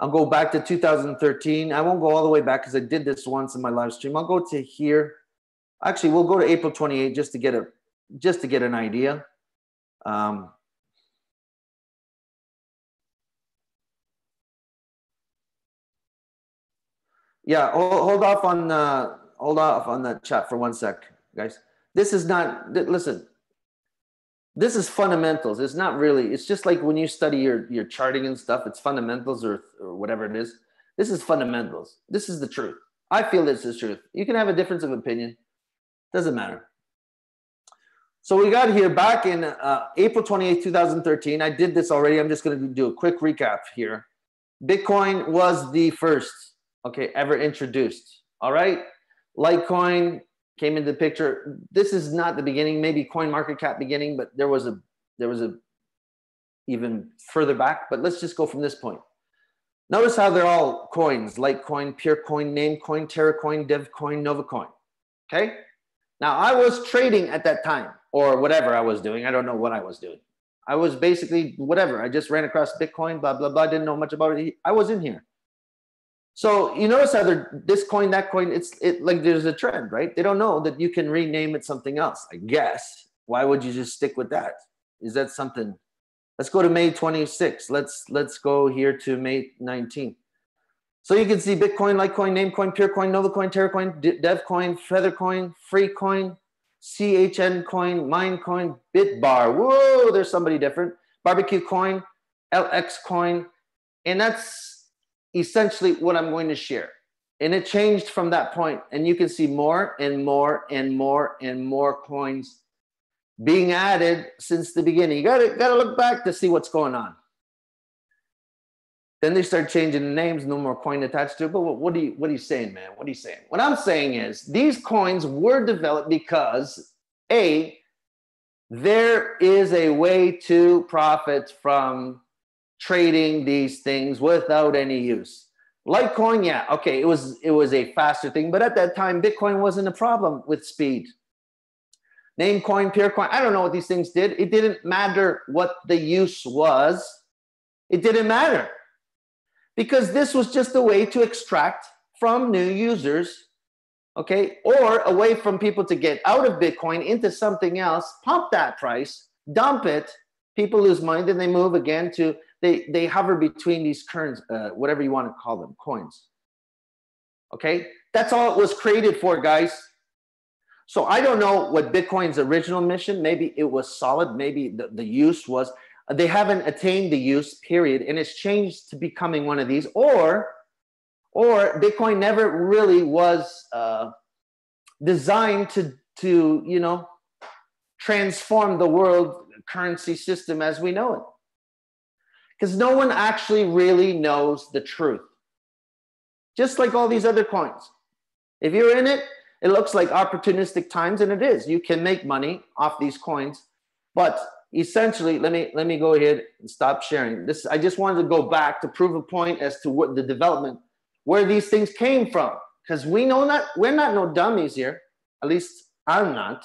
I'll go back to 2013. I won't go all the way back because I did this once in my live stream. I'll go to here. Actually, we'll go to April 28 just to get an idea. Yeah, hold off on that chat for 1 sec, guys. This is not, listen, this is fundamentals. It's not really, it's just like when you study your charting and stuff, it's fundamentals or whatever it is. This is fundamentals. This is the truth. I feel this is truth. You can have a difference of opinion. Doesn't matter. So we got here back in April 28, 2013. I did this already. I'm just going to do a quick recap here. Bitcoin was the first, ever introduced. All right. Litecoin came into the picture. This is not the beginning, maybe CoinMarketCap beginning, but there was a even further back, but let's just go from this point. Notice how they're all coins: Litecoin, Purecoin, Namecoin, TerraCoin, DevCoin, NovaCoin. Okay. Now I was trading at that time, or whatever I was doing. I don't know what I was doing. I was basically whatever. I just ran across Bitcoin, blah, blah, blah. Didn't know much about it. I was in here. So you notice how they're this coin, that coin, it's like there's a trend, right? They don't know that you can rename it something else, I guess. Why would you just stick with that? Is that something? Let's go to May 26. Let's go here to May 19. So you can see Bitcoin, Litecoin, Namecoin, Purecoin, NovaCoin, TerraCoin, DevCoin, Feathercoin, Freecoin, CHN coin, Mine coin, BitBar. Whoa, there's somebody different. Barbecue coin, LX coin. And that's essentially what I'm going to share. And it changed from that point. And you can see more and more and more and more coins being added since the beginning. You gotta look back to see what's going on. Then they start changing the names, no more coin attached to it. But what are you saying, man? What are you saying? What I'm saying is these coins were developed because A, there is a way to profit from trading these things without any use. Litecoin, yeah, okay, it was a faster thing, but at that time, Bitcoin wasn't a problem with speed. Namecoin, Peercoin, I don't know what these things did. It didn't matter what the use was. It didn't matter because this was just a way to extract from new users, okay, or a way from people to get out of Bitcoin into something else, pump that price, dump it, people lose money, then they move again to, they hover between these currents, whatever you want to call them, coins. Okay, that's all it was created for, guys. So I don't know what Bitcoin's original mission, maybe it was solid, maybe the use was, they haven't attained the use, period, and it's changed to becoming one of these, or Bitcoin never really was designed to you know, transform the world currency system as we know it. Because no one actually really knows the truth. Just like all these other coins. If you're in it, it looks like opportunistic times, and it is. You can make money off these coins. But essentially, let me go ahead and stop sharing. This, I just wanted to go back to prove a point as to what the development, where these things came from. Because we know that we're not no dummies here. At least I'm not.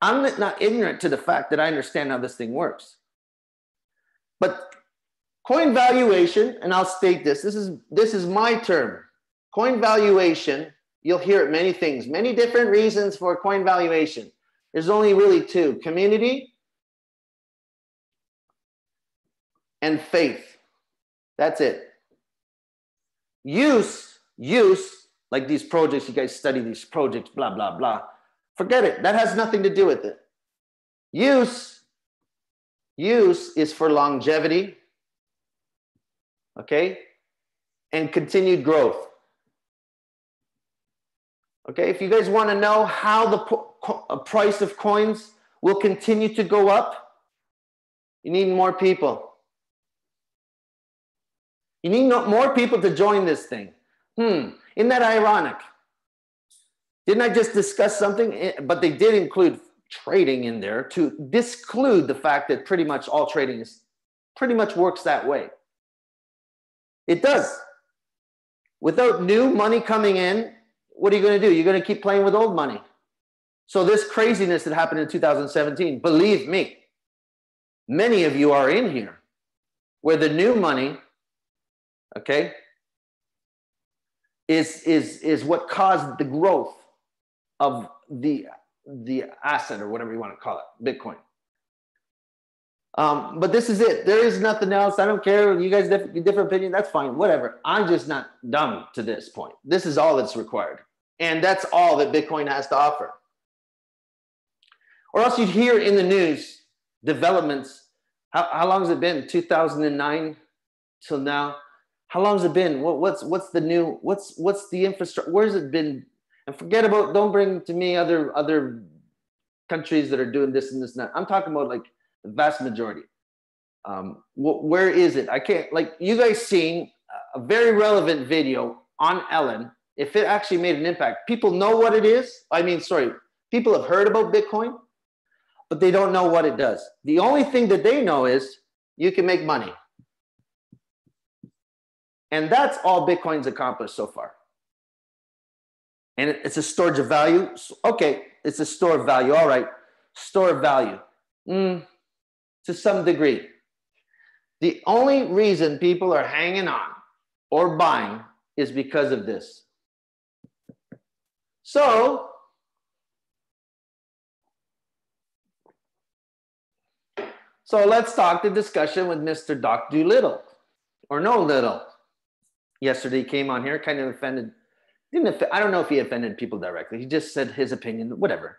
I'm not ignorant to the fact that I understand how this thing works. But coin valuation, and I'll state this is my term. Coin valuation, you'll hear it many things, many different reasons for coin valuation. There's only really two: community and faith. That's it. Use, like these projects, you guys study these projects, blah, blah, blah. Forget it. That has nothing to do with it. Use is for longevity, okay, and continued growth. Okay, if you guys want to know how the price of coins will continue to go up, you need more people. You need more people to join this thing. Isn't that ironic? Didn't I just discuss something? But they did include trading in there to disclude the fact that pretty much all trading is pretty much works that way. It does. Without new money coming in, what are you going to do? You're going to keep playing with old money. So this craziness that happened in 2017, believe me, many of you are in here where the new money, okay, is what caused the growth of the asset, or whatever you want to call it, Bitcoin. But this is it. There is nothing else. I don't care. You guys different opinion. That's fine. Whatever. I'm just not dumb to this point. This is all that's required. And that's all that Bitcoin has to offer. Or else you'd hear in the news developments. How long has it been? 2009 till now. How long has it been? What's the new? What's the infrastructure? Where's it been? And forget about. Don't bring to me other countries that are doing this and this and that. I'm talking about like the vast majority. Where is it? I can't, like, you guys seen a very relevant video on Ellen. If it actually made an impact, people know what it is. I mean, sorry, people have heard about Bitcoin, but they don't know what it does. The only thing that they know is you can make money. And that's all Bitcoin's accomplished so far. And it's a storage of value. Okay, it's a store of value. All right, store of value. To some degree. The only reason people are hanging on or buying is because of this. So let's talk the discussion with Mr. Doc Doolittle, or No Little. Yesterday he came on here, kind of offended. I don't know if he offended people directly. He just said his opinion, whatever.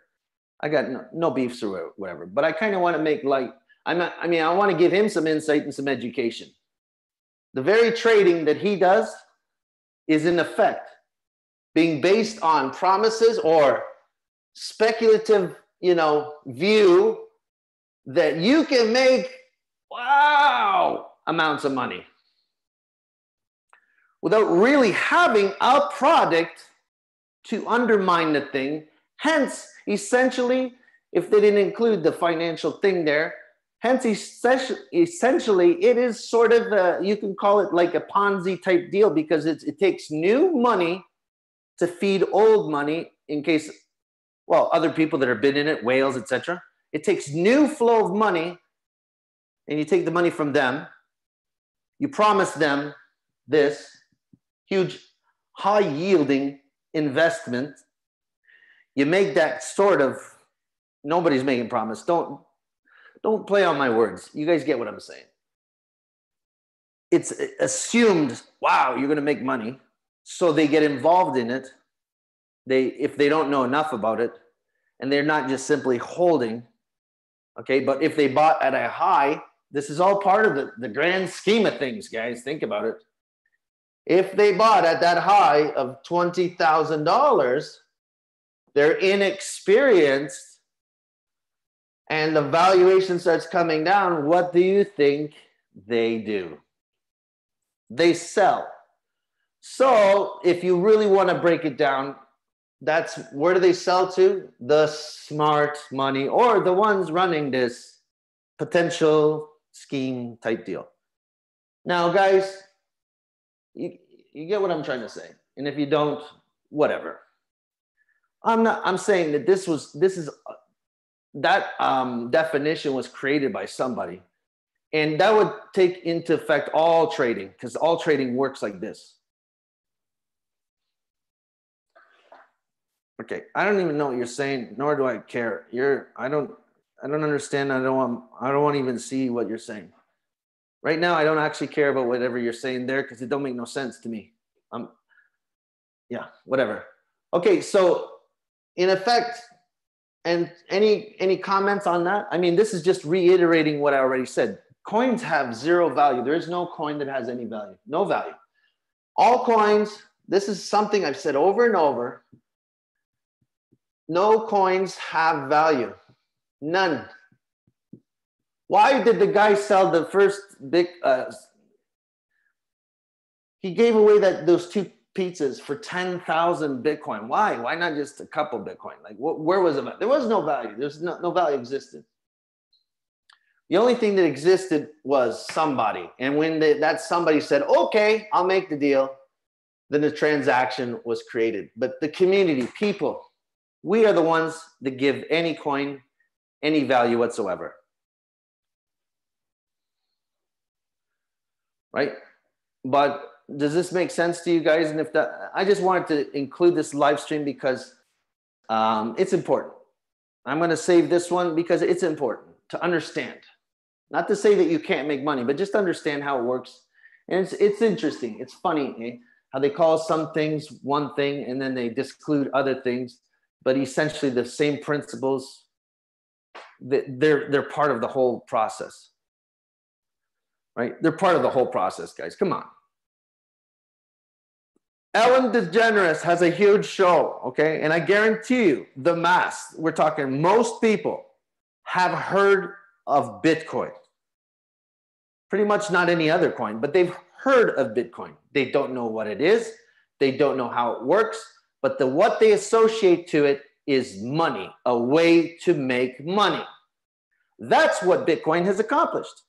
I got no beefs or whatever, but I kind of want to make like, I want to give him some insight and some education. The very trading that he does is in effect being based on promises or speculative, view that you can make, wow, amounts of money without really having a product to undermine the thing. Hence, essentially, if they didn't include the financial thing there, hence, essentially, it is sort of you can call it like a Ponzi type deal, because it takes new money to feed old money in case, well, other people that have been in it, whales, etc. It takes new flow of money, and you take the money from them. You promise them this huge, high-yielding investment. You make that sort of, nobody's making promise. Don't play on my words. You guys get what I'm saying. It's assumed, wow, you're going to make money. So they get involved in it. If they don't know enough about it, and they're not just simply holding, okay, but if they bought at a high, this is all part of the grand scheme of things, guys. Think about it. If they bought at that high of $20,000, they're inexperienced, and the valuation starts coming down. What do you think they do? They sell. So if you really want to break it down, that's where do they sell to? The smart money, or the ones running this potential scheme type deal. Now, guys, you get what I'm trying to say. And if you don't, whatever. I'm saying that that definition was created by somebody, and that would take into effect all trading, because all trading works like this. Okay, I don't even know what you're saying, nor do I care. I don't understand. I don't want to even see what you're saying. Right now, I don't actually care about whatever you're saying there, because it don't make no sense to me. Yeah, whatever. Okay, so in effect, and any comments on that? I mean, this is just reiterating what I already said. Coins have zero value. There is no coin that has any value. No value. All coins, this is something I've said over and over. No coins have value. None. Why did the guy sell the first big, he gave away those 2 pizzas for 10,000 Bitcoin. Why? Why not just a couple Bitcoin? Like, where was it? There was no value. There's no value existed. The only thing that existed was somebody. And when that somebody said, okay, I'll make the deal, then the transaction was created. But the community, people, we are the ones that give any coin any value whatsoever. Right? But does this make sense to you guys? And if that, I just wanted to include this live stream because it's important. I'm going to save this one because it's important to understand. Not to say that you can't make money, but just understand how it works. And it's interesting. It's funny how they call some things one thing and then they disclude other things, but essentially the same principles. They're part of the whole process, right? They're part of the whole process, guys. Come on. Ellen DeGeneres has a huge show, okay? And I guarantee you, the mass, we're talking most people have heard of Bitcoin. Pretty much not any other coin, but they've heard of Bitcoin. They don't know what it is. They don't know how it works, but what they associate to it is money, a way to make money. That's what Bitcoin has accomplished.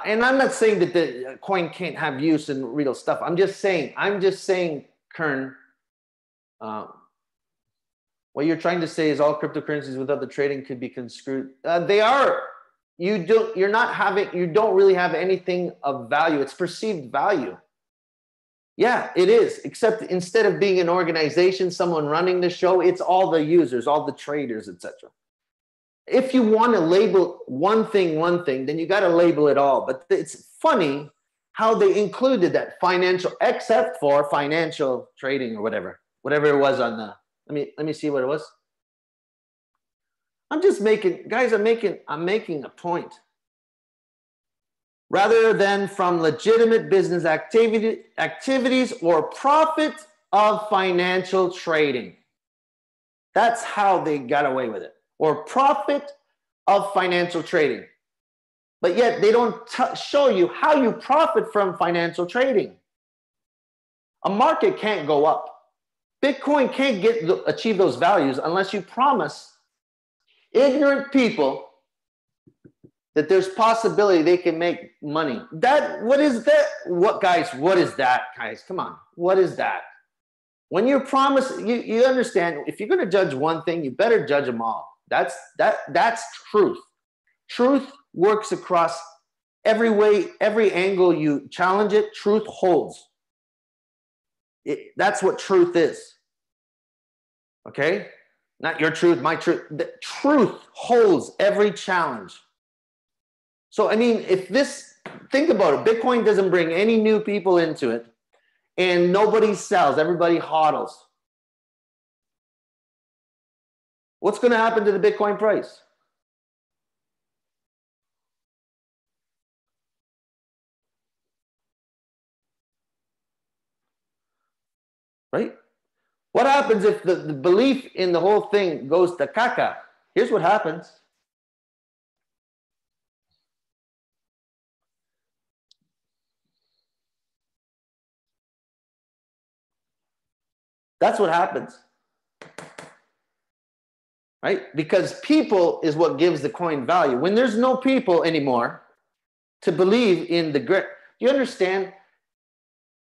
And I'm not saying that the coin can't have use in real stuff. I'm just saying, Kern, what you're trying to say is all cryptocurrencies without the trading could be construed. They are. You don't really have anything of value. It's perceived value. Yeah, it is. Except instead of being an organization, someone running the show, it's all the users, all the traders, etc. If you want to label one thing, then you got to label it all. But it's funny how they included that financial, except for financial trading or whatever it was on the, let me see what it was. I'm just making, guys, I'm making a point. Rather than from legitimate business activities or profit of financial trading. That's how they got away with it. Or profit of financial trading. But yet they don't show you how you profit from financial trading. A market can't go up. Bitcoin can't achieve those values unless you promise ignorant people that there's possibility they can make money. What is that? What is that, guys? Come on. What is that? When you promise, you understand, if you're going to judge one thing, you better judge them all. That's truth. Truth works across every way, every angle you challenge it, truth holds. That's what truth is. Okay? Not your truth, my truth. The truth holds every challenge. So, I mean, think about it. Bitcoin doesn't bring any new people into it, and nobody sells. Everybody hodls. What's going to happen to the Bitcoin price? Right? What happens if the belief in the whole thing goes to caca? Here's what happens. That's what happens. Right? Because people is what gives the coin value. When there's no people anymore to believe in the grit, you understand?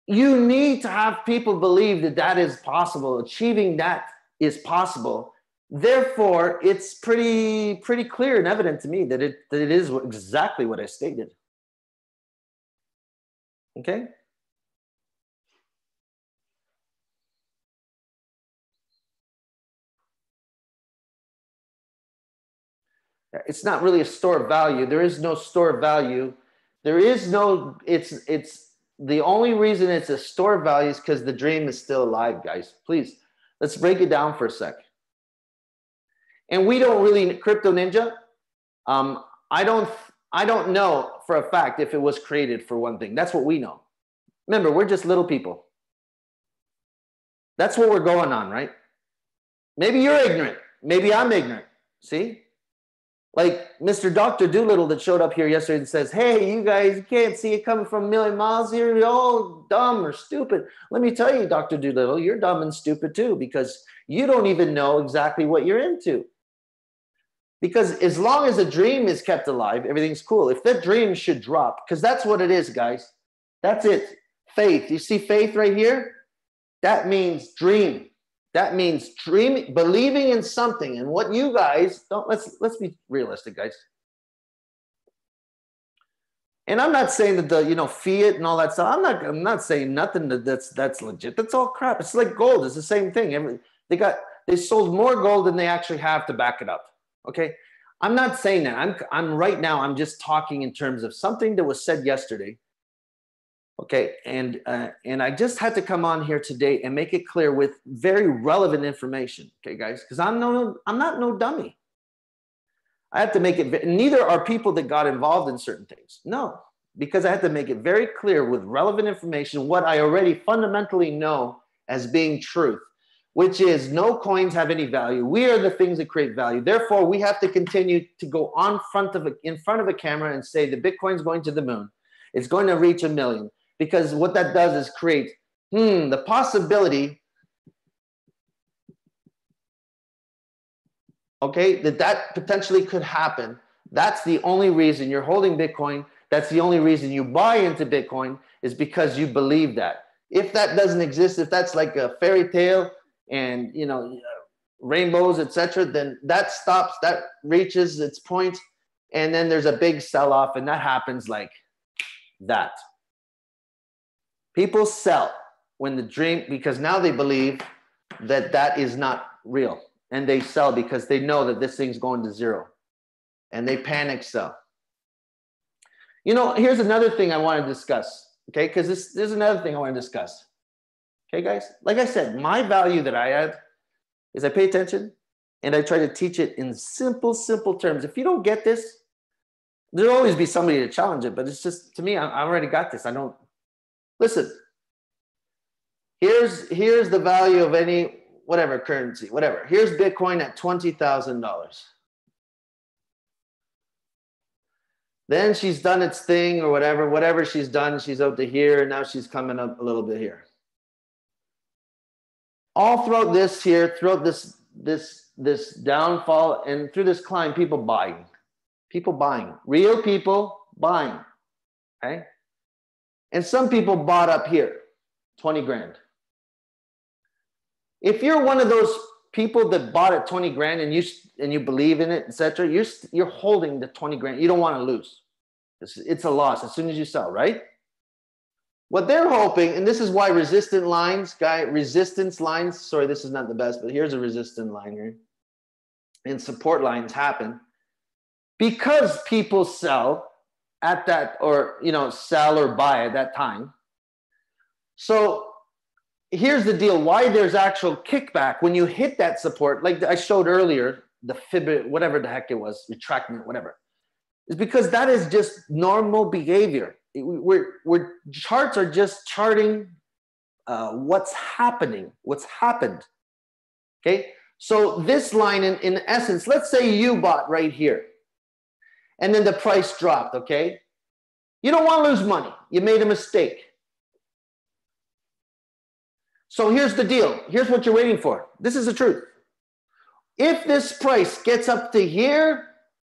You need to have people believe that that is possible. Achieving that is possible. Therefore, it's pretty clear and evident to me that it is exactly what I stated. Okay? It's not really a store of value. There is no store of value. There is no, it's the only reason it's a store of value is because the dream is still alive, guys. Please, let's break it down for a sec. And we don't really, Crypto Ninja, I don't know for a fact if it was created for one thing. That's what we know. Remember, we're just little people. That's what we're going on, right? Maybe you're ignorant. Maybe I'm ignorant. See? Like Mr. Dr. Doolittle that showed up here yesterday and says, hey, you guys, you can't see it coming from a million miles here. You're all dumb or stupid. Let me tell you, Dr. Doolittle, you're dumb and stupid too, because you don't even know exactly what you're into. Because as long as a dream is kept alive, everything's cool. If that dream should drop, because that's what it is, guys. That's it. Faith. You see faith right here? That means dream. That means dreaming, believing in something. And what you guys don't, let's be realistic, guys. And I'm not saying that the fiat and all that stuff. I'm not saying nothing that's legit. That's all crap. It's like gold. It's the same thing. They sold more gold than they actually have to back it up. Okay. I'm not saying that. I'm right now. I'm just talking in terms of something that was said yesterday. Okay, and I just had to come on here today and make it clear with very relevant information, okay, guys? Because I'm not no dummy. I have to make it. Neither are people that got involved in certain things. No, because I had to make it very clear with relevant information what I already fundamentally know as being truth, which is no coins have any value. We are the things that create value. Therefore, we have to continue to go in front of a camera and say the Bitcoin's going to the moon. It's going to reach 1 million. Because what that does is create the possibility, okay, that potentially could happen. That's the only reason you're holding Bitcoin. That's the only reason you buy into Bitcoin is because you believe that. If that doesn't exist, if that's like a fairy tale and rainbows, etc., then that stops, that reaches its point, and then there's a big sell-off, and that happens like that. People sell when the dream, because now they believe that is not real. And they sell because they know that this thing's going to zero. And they panic sell. Here's another thing I want to discuss. okay? Because this is another thing I want to discuss. Okay, guys? Like I said, my value that I add is I pay attention and I try to teach it in simple terms. If you don't get this, there'll always be somebody to challenge it, but it's just, to me, I already got this. I don't, listen, here's the value of any, whatever currency, whatever. Here's Bitcoin at $20,000. Then she's done its thing or whatever she's done, she's out to here, and now she's coming up a little bit here. All throughout this here, throughout this downfall and through this climb, people buying, real people buying, okay? And some people bought up here, 20 grand. If you're one of those people that bought at 20 grand and you believe in it, etc., you're holding the 20 grand. You don't want to lose. It's a loss as soon as you sell, right? What they're hoping, and this is why resistance lines, sorry, this is not the best, but here's a resistance line here. And support lines happen because people sell at that, or, sell or buy at that time. So here's the deal, why there's actual kickback when you hit that support, like I showed earlier, the fib, whatever the heck it was, retracting it, whatever, is because that is just normal behavior. Charts are just charting what's happened. Okay, so this line in essence, let's say you bought right here and then the price dropped, okay? You don't want to lose money. You made a mistake. So here's the deal. Here's what you're waiting for. This is the truth. If this price gets up to here,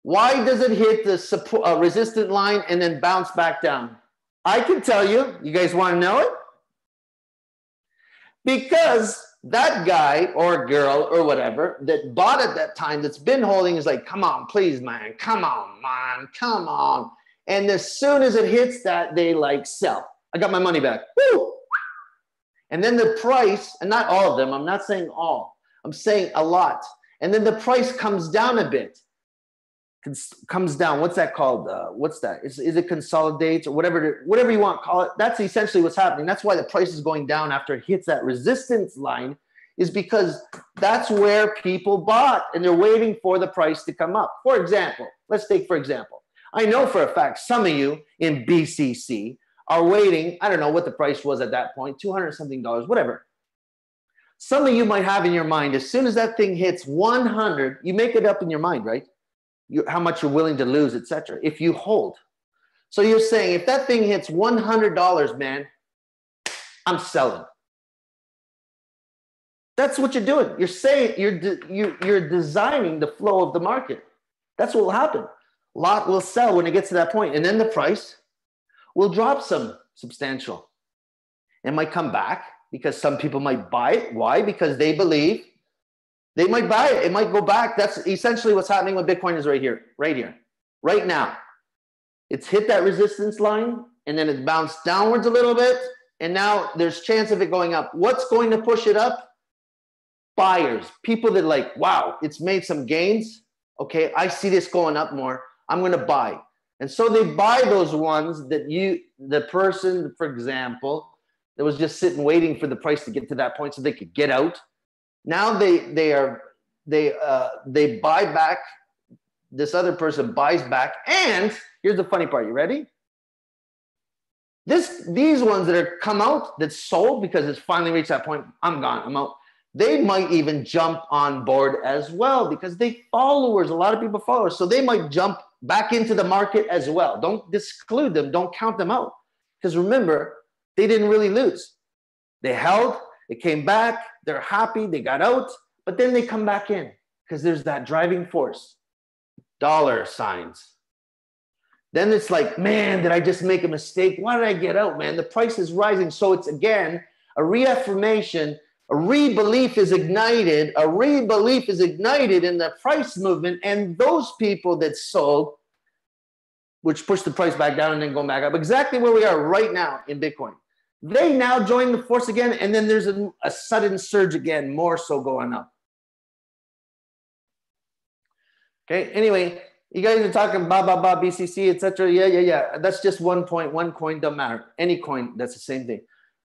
why does it hit the support, resistant line and then bounce back down? I can tell you. You guys want to know it? Because that guy or girl or whatever that bought at that time, that's been holding, is like, come on, please, man. Come on, man. Come on. And as soon as it hits that, they like sell. I got my money back. Woo! And then the price, and not all of them, I'm not saying all, I'm saying a lot. And then the price comes down a bit. Comes down. What's that called? What's that? Is it consolidates or whatever you want to call it? That's essentially what's happening. That's why the price is going down after it hits that resistance line, is because that's where people bought and they're waiting for the price to come up. For example, let's take for example, I know for a fact some of you in BCC are waiting. I don't know what the price was at that point, $200 something, whatever. Some of you might have in your mind, as soon as that thing hits 100, you make it up in your mind, right? How much you're willing to lose, etc. if you hold. So you're saying, if that thing hits $100, man, I'm selling. That's what you're doing. You're saying, you're designing the flow of the market. That's what will happen. Lot will sell when it gets to that point, and then the price will drop some substantial. It might come back because some people might buy it. Why? Because they believe. They might buy it. It might go back. That's essentially what's happening with Bitcoin is right here, right now. It's hit that resistance line and then it bounced downwards a little bit. And now there's chance of it going up. What's going to push it up? Buyers, people that like, wow, it's made some gains. Okay, I see this going up more. I'm going to buy. And so they buy those ones that the person, for example, that was just sitting waiting for the price to get to that point so they could get out. Now they buy back. This other person buys back, and here's the funny part. You ready? These ones that are come out that sold because it's finally reached that point. I'm gone. I'm out. They might even jump on board as well because they followers. A lot of people followers, so they might jump back into the market as well. Don't exclude them. Don't count them out because remember, they didn't really lose. They held. It came back. They're happy. They got out, but then they come back in because there's that driving force. Dollar signs. Then it's like, man, did I just make a mistake? Why did I get out, man? The price is rising. So it's again a reaffirmation. A rebelief is ignited. A rebelief is ignited in the price movement, and those people that sold, which pushed the price back down and then going back up, exactly where we are right now in Bitcoin. They now join the force again, and then there's a sudden surge again, more so going up. Okay, anyway, You guys are talking blah, blah, blah, BCC, etc. Yeah. That's just one point, one coin, doesn't matter. Any coin, that's the same thing.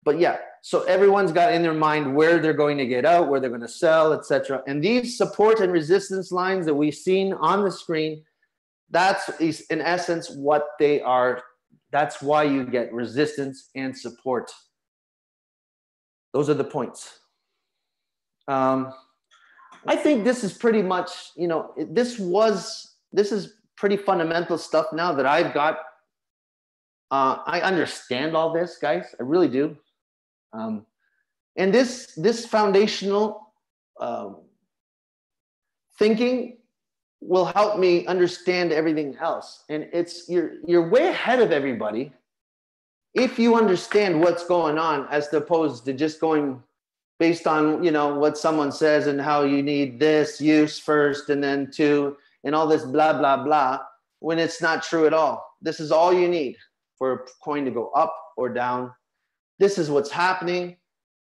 But yeah, so everyone's got in their mind where they're going to get out, where they're going to sell, etc. And these support and resistance lines that we've seen on the screen, that's in essence what they are. That's why you get resistance and support. Those are the points. I think this is pretty much, you know, this is pretty fundamental stuff now that I've got. I understand all this, guys. I really do. And this foundational thinking will help me understand everything else. And you're way ahead of everybody if you understand what's going on, as opposed to just going based on, you know, what someone says and how you need this use first and then two and all this blah, blah, blah, when it's not true at all. This is all you need for a coin to go up or down. This is what's happening.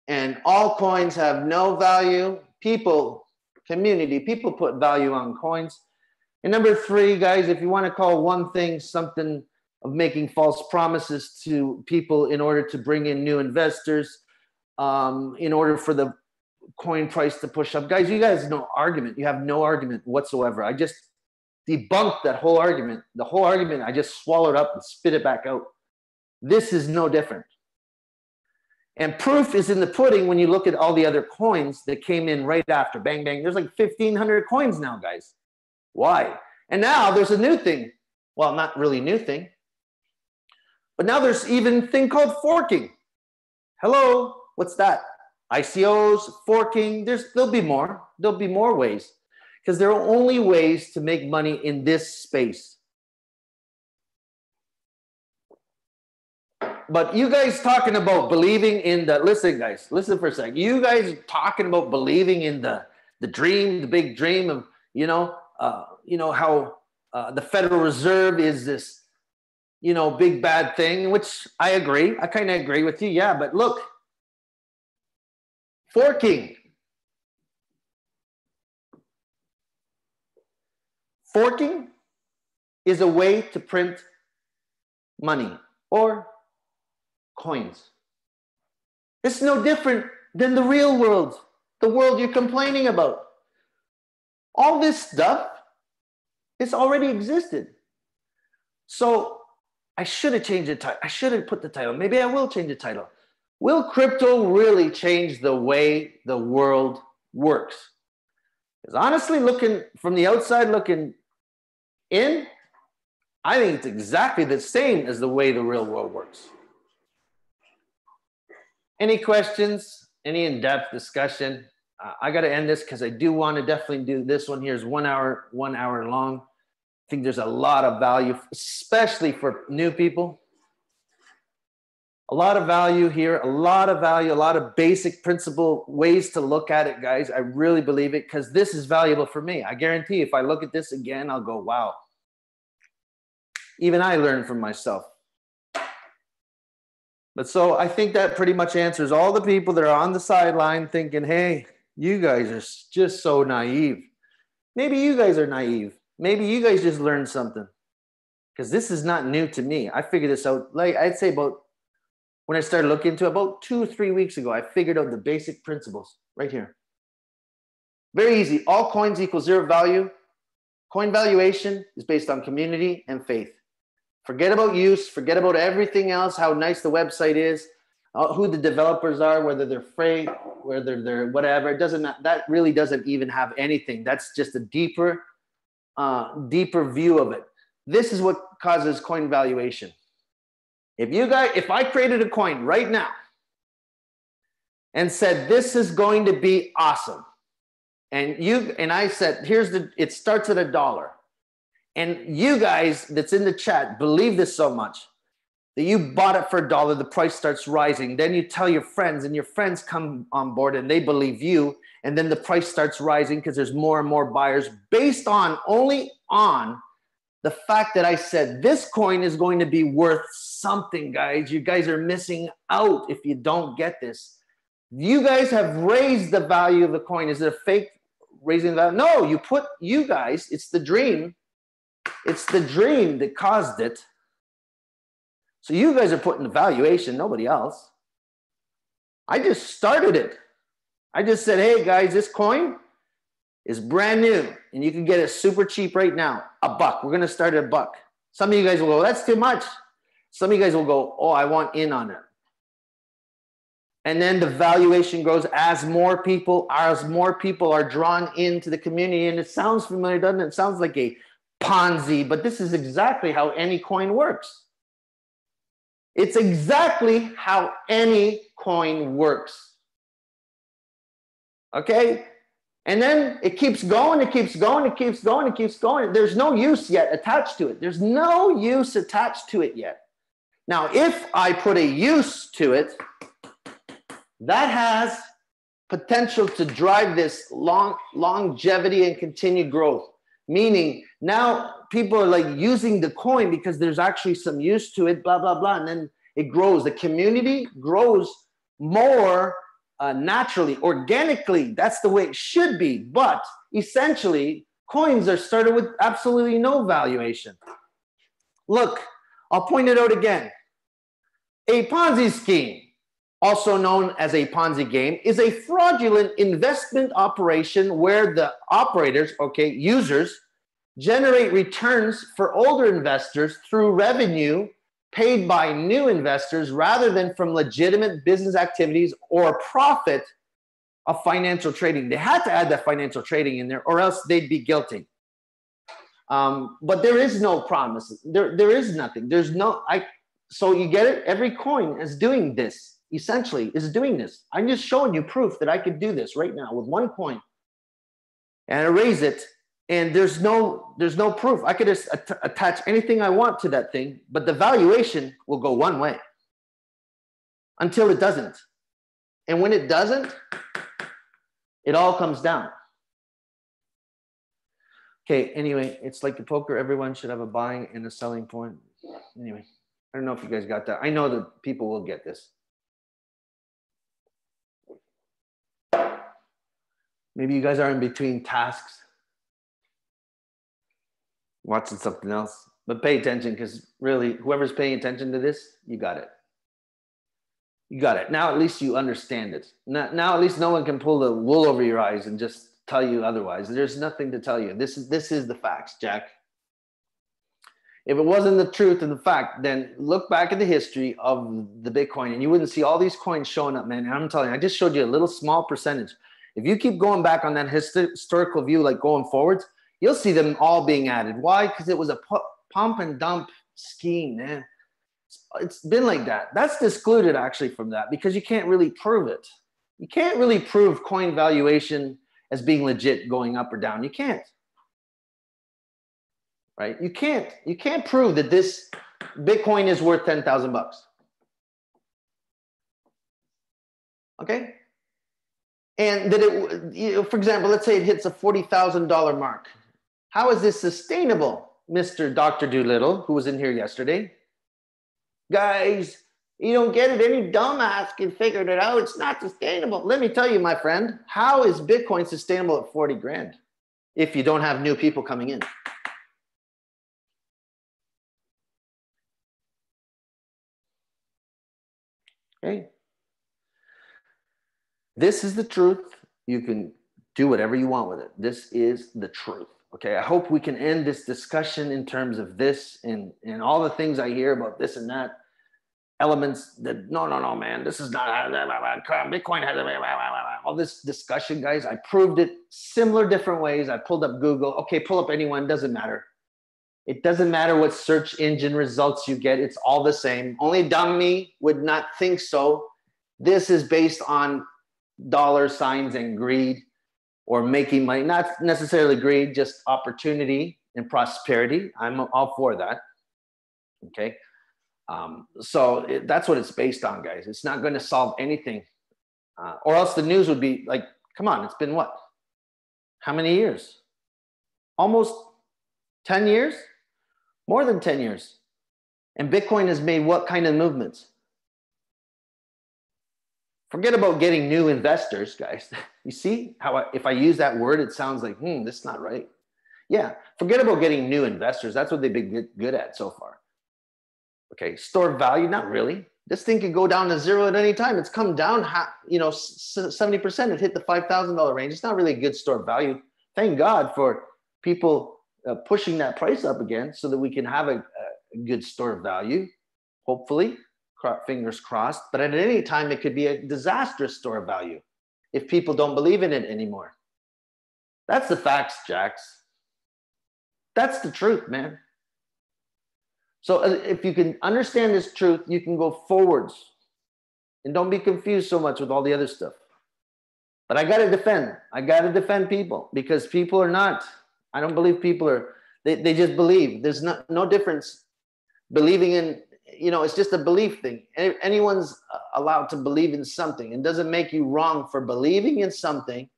And all coins have no value. People, community, people put value on coins. And number three, guys, if you want to call one thing something of making false promises to people in order to bring in new investors, in order for the coin price to push up. Guys, you guys no argument. You have no argument whatsoever. I just debunked that whole argument. The whole argument, I just swallowed up and spit it back out. This is no different. And proof is in the pudding when you look at all the other coins that came in right after. Bang, bang. There's like 1,500 coins now, guys. Why? And now there's a new thing. Well, not really new thing. But now there's even a thing called forking. Hello, what's that? ICOs, forking, there'll be more. There'll be more ways. Because there are only ways to make money in this space. But you guys talking about believing in the, listen guys, listen for a second. You guys talking about believing in the dream, the big dream of, how the Federal Reserve is this, big bad thing, which I agree. I kind of agree with you. Yeah, but look, forking. Forking is a way to print money or coins. It's no different than the real world, the world you're complaining about. All this stuff, it's already existed. So I should have changed the title. I should have put the title. Maybe I will change the title. Will crypto really change the way the world works? Because honestly, looking from the outside, looking in, I think it's exactly the same as the way the real world works. Any questions? Any in-depth discussion? I got to end this because I do want to definitely do this one here is 1 hour long. I think there's a lot of value, especially for new people. A lot of value here, a lot of basic principle ways to look at it, guys. I really believe it because this is valuable for me. I guarantee if I look at this again, I'll go, wow. Even I learned from myself. But so I think that pretty much answers all the people that are on the sideline thinking, hey, you guys are just so naive. Maybe you guys are naive. Maybe you guys just learned something. Because this is not new to me. I figured this out, like I'd say about, when I started looking into it, about 2 or 3 weeks ago, I figured out the basic principles right here. Very easy. All coins equal zero value. Coin valuation is based on community and faith. Forget about use, forget about everything else, how nice the website is, who the developers are, whether they're free, whether they're whatever. It doesn't, that really doesn't even have anything. That's just a deeper view of it. This is what causes coin valuation. If I created a coin right now and said, this is going to be awesome. And I said, it starts at $1. And you guys that's in the chat believe this so much that you bought it for $1, the price starts rising. Then you tell your friends and your friends come on board and they believe you. And then the price starts rising because there's more and more buyers based on only on the fact that I said this coin is going to be worth something, guys. You guys are missing out if you don't get this. You guys have raised the value of the coin. Is it a fake raising the value? No, you guys, it's the dream. It's the dream that caused it. So you guys are putting the valuation, nobody else. I just started it. I just said, hey guys, this coin is brand new and you can get it super cheap right now. $1. We're going to start at $1. Some of you guys will go, that's too much. Some of you guys will go, oh, I want in on it. And then the valuation grows as more people are drawn into the community. And it sounds familiar, doesn't it? It sounds like a Ponzi, but this is exactly how any coin works. It's exactly how any coin works. Okay? And then it keeps going, it keeps going, it keeps going, it keeps going. There's no use yet attached to it. There's no use attached to it yet. Now, if I put a use to it, that has potential to drive this longevity and continued growth. Meaning now people are like using the coin because there's actually some use to it, blah, blah, blah. And then it grows. The community grows more naturally, organically. That's the way it should be. But essentially, coins are started with absolutely no valuation. Look, I'll point it out again. A Ponzi scheme, also known as a Ponzi game, is a fraudulent investment operation where the operators, users, generate returns for older investors through revenue paid by new investors rather than from legitimate business activities or profit of financial trading. They had to add that financial trading in there or else they'd be guilty. But there is no promise. There is nothing. So you get it? Every coin is doing this, essentially, is doing this. I'm just showing you proof that I could do this right now with one coin and erase it. And there's no proof. I could just attach anything I want to that thing, but the valuation will go one way until it doesn't. And when it doesn't, it all comes down. Okay, anyway, it's like the poker. Everyone should have a buying and a selling point. Anyway, I don't know if you guys got that. I know that people will get this. Maybe you guys are in between tasks, watching something else, but pay attention because really, whoever's paying attention to this, you got it. You got it. Now at least you understand it. Now at least no one can pull the wool over your eyes and just tell you otherwise. There's nothing to tell you. This is the facts, Jack. If it wasn't the truth and the fact, then look back at the history of the Bitcoin and you wouldn't see all these coins showing up, man. And I'm telling you, I just showed you a little small percentage. If you keep going back on that historical view, like going forwards, you'll see them all being added. Why? Because it was a pump and dump scheme, man. It's been like that. That's excluded actually from that because you can't really prove it. You can't really prove coin valuation as being legit going up or down. You can't. Right? You can't prove that this Bitcoin is worth $10,000. Okay? And that it, for example, let's say it hits a $40,000 mark. How is this sustainable, Mr. Dr. Doolittle, who was in here yesterday? Guys, you don't get it. Any dumbass can figure it out. It's not sustainable. Let me tell you, my friend, how is Bitcoin sustainable at 40 grand if you don't have new people coming in? Okay. This is the truth. You can do whatever you want with it. This is the truth. Okay. I hope we can end this discussion in terms of this and all the things I hear about this and that elements that no, man, this is not Bitcoin has all this discussion, guys. I proved it similar different ways. I pulled up Google. Okay. Pull up anyone. Doesn't matter. It doesn't matter what search engine results you get. It's all the same. Only dumb me would not think so. This is based on dollar signs and greed or making money. Not necessarily greed, just opportunity and prosperity. I'm all for that. Okay. That's what it's based on, guys. It's not going to solve anything. Or else the news would be like, come on, it's been what? How many years? Almost 10 years? More than 10 years. And Bitcoin has made what kind of movements? Forget about getting new investors, guys. You see how if I use that word, it sounds like, this is not right. Yeah, forget about getting new investors. That's what they've been good at so far. Okay, store value, not really. This thing could go down to zero at any time. It's come down, 70%. It hit the $5,000 range. It's not really a good store value. Thank God for people pushing that price up again so that we can have a good store value, hopefully, fingers crossed. But at any time, it could be a disastrous store value if people don't believe in it anymore. That's the facts, Jax. That's the truth, man. So if you can understand this truth, you can go forwards and don't be confused so much with all the other stuff. But I got to defend people because people are not, I don't believe people are, they just believe. There's no difference believing in, it's just a belief thing. Anyone's allowed to believe in something. It doesn't make you wrong for believing in something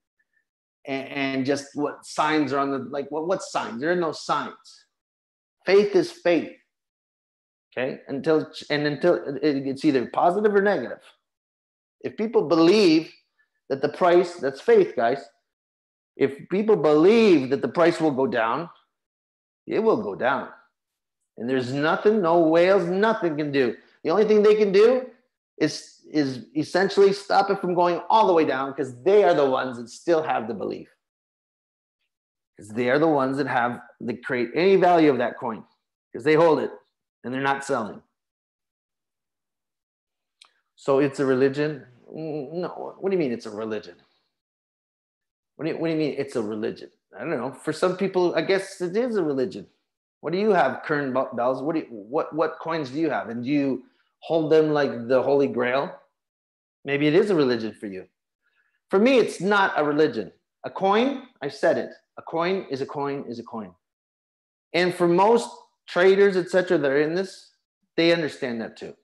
and just what signs are on the, like, what signs? There are no signs. Faith is faith. Okay, until it's either positive or negative. If people believe that the price, that's faith, guys. If people believe that the price will go down, it will go down. And there's nothing, no whales, nothing can do. The only thing they can do is essentially stop it from going all the way down because they are the ones that still have the belief. Because they are the ones that create any value of that coin because they hold it. And they're not selling. So it's a religion? No. What do you mean it's a religion? What do you mean it's a religion? I don't know. For some people, I guess it is a religion. What do you have, Kern Bells? What coins do you have? And do you hold them like the Holy Grail? Maybe it is a religion for you. For me, it's not a religion. A coin, I've said it. A coin is a coin is a coin. And for most traders, etc., that are in this, they understand that too.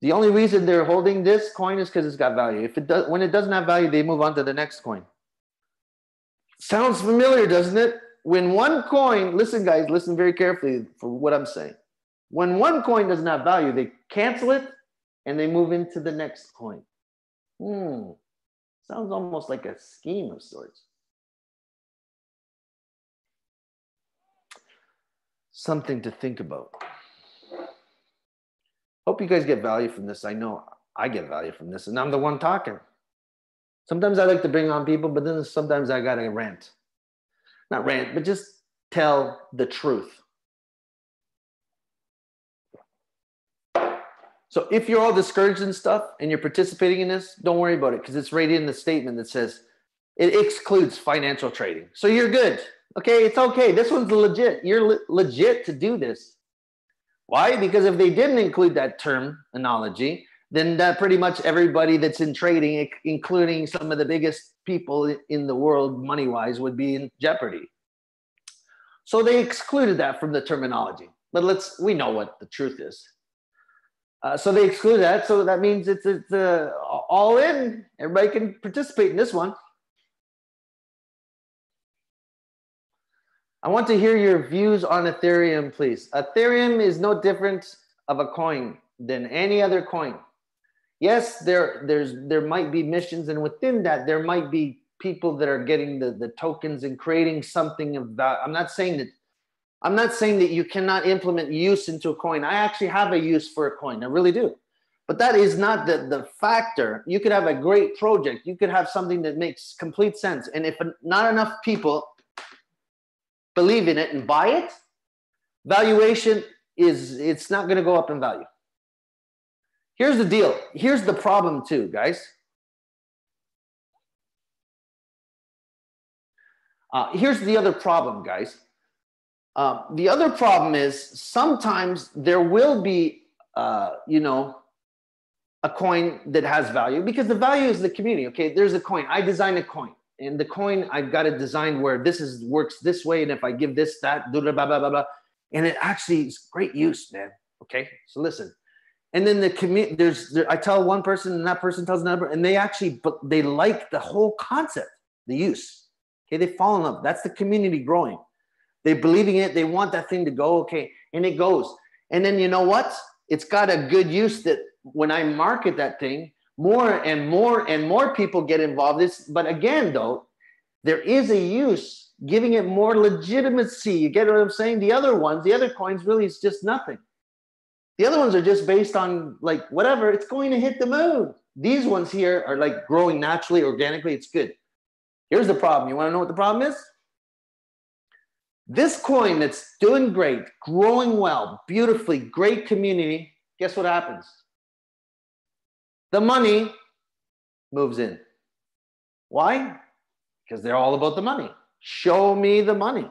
The only reason they're holding this coin is because it's got value. When it doesn't have value, they move on to the next coin. Sounds familiar, doesn't it? When one coin, listen guys, listen very carefully for what I'm saying. When one coin doesn't have value, they cancel it and they move into the next coin. Sounds almost like a scheme of sorts. Something to think about. Hope you guys get value from this. I know I get value from this, and I'm the one talking. Sometimes I like to bring on people, but then sometimes I gotta rant. Not rant, but just tell the truth. So if you're all discouraged and stuff, and you're participating in this, don't worry about it, because it's right in the statement that says it excludes financial trading. So you're good. Okay, it's okay. This one's legit. You're legit to do this. Why? Because if they didn't include that terminology, then that pretty much everybody that's in trading, including some of the biggest people in the world money-wise, would be in jeopardy. So they excluded that from the terminology. But we know what the truth is. So they exclude that. So that means it's all in. Everybody can participate in this one. I want to hear your views on Ethereum, please. Ethereum is no different of a coin than any other coin. Yes, there might be missions, and within that, there might be people that are getting the tokens and creating something of that. I'm not saying that you cannot implement use into a coin. I actually have a use for a coin. I really do. But that is not the factor. You could have a great project. You could have something that makes complete sense. And if not enough people believe in it and buy it, valuation it's not going to go up in value. Here's the deal. Here's the problem too, guys. Here's the other problem, guys. The other problem is sometimes there will be, a coin that has value because the value is the community. Okay, there's a coin. I designed a coin. And the coin, I've got it designed where works this way. And if I give this, that, blah, blah, blah, blah, blah. And it actually is great use, man. Okay, so listen. And then the community, I tell one person and that person tells another, and they like the whole concept, the use. Okay, they fall in love. That's the community growing. They're believing it. They want that thing to go, okay, and it goes. And then you know what? It's got a good use that when I market that thing, more and more and more people get involved. But again, though, there is a use giving it more legitimacy. You get what I'm saying? The other ones, the other coins really is just nothing. The other ones are just based on like whatever, it's going to hit the moon. These ones here are like growing naturally, organically, it's good. Here's the problem. You want to know what the problem is? This coin that's doing great, growing well, beautifully, great community, guess what happens? The money moves in. Why? Because they're all about the money. Show me the money.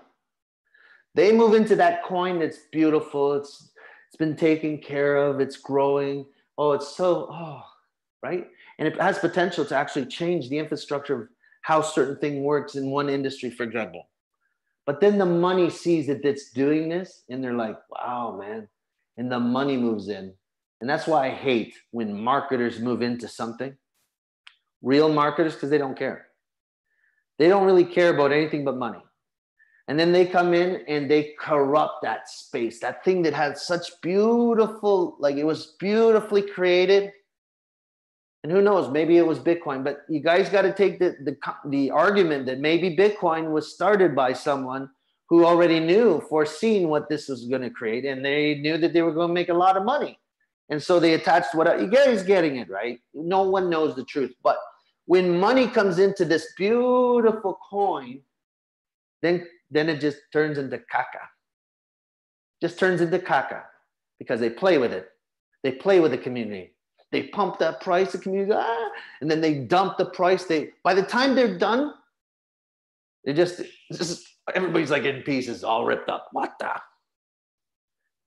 They move into that coin that's beautiful. It's been taken care of. It's growing. Oh, it's so, right? And it has potential to actually change the infrastructure of how certain thing works in one industry, for example. But then the money sees that it's doing this and they're like, wow, man. And the money moves in. And that's why I hate when marketers move into something. Real marketers, because they don't care. They don't really care about anything but money. And then they come in and they corrupt that space, that thing that had such beautiful, like it was beautifully created. And who knows, maybe it was Bitcoin, but you guys got to take the argument that maybe Bitcoin was started by someone who already knew, foreseen what this was going to create. And they knew that they were going to make a lot of money. And so they attached what, you guys getting it, right? No one knows the truth. But when money comes into this beautiful coin, then it just turns into caca. Just turns into caca because they play with it. They play with the community. They pump that price, the community, and then they dump the price. By the time they're done, they're just everybody's like in pieces, all ripped up. What the?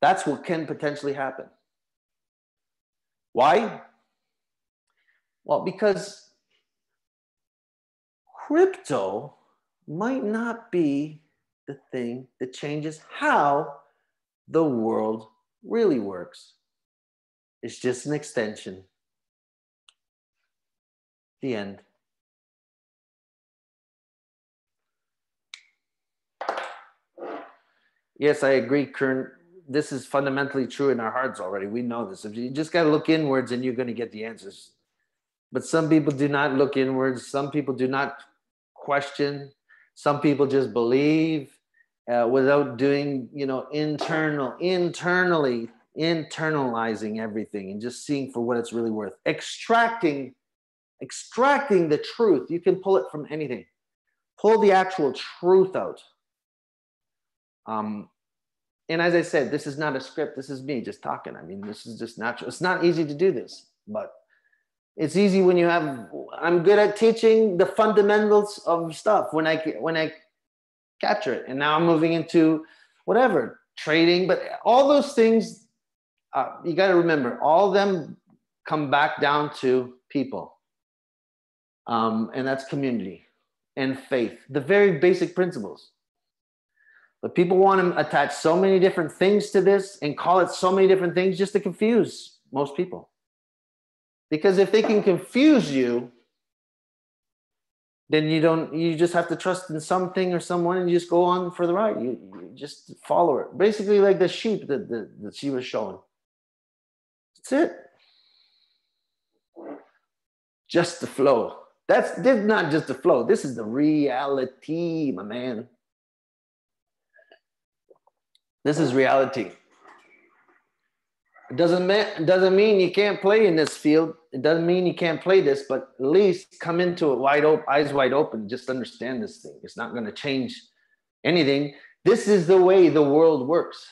That's what can potentially happen. Why? Well, because crypto might not be the thing that changes how the world really works. It's just an extension. The end. Yes, I agree, Kern. This is fundamentally true in our hearts already. We know this. You just got to look inwards and you're going to get the answers. But some people do not look inwards. Some people do not question. Some people just believe without doing, internalizing everything and just seeing for what it's really worth. Extracting the truth. You can pull it from anything. Pull the actual truth out. And as I said, this is not a script. This is me just talking. I mean, this is just natural. It's not easy to do this, but it's easy when you have, I'm good at teaching the fundamentals of stuff when I capture it. And now I'm moving into whatever, trading, but all those things, you got to remember, all of them come back down to people. And that's community and faith, the very basic principles. But people want to attach so many different things to this and call it so many different things just to confuse most people. Because if they can confuse you, then you just have to trust in something or someone and you just go on for the ride. You just follow it. Basically like the sheep that she was showing. That's it. Just the flow. This is not just the flow. This is the reality, my man. This is reality. It doesn't mean you can't play in this field. It doesn't mean you can't play this, but at least come into it wide open, eyes wide open. Just understand this thing. It's not going to change anything. This is the way the world works.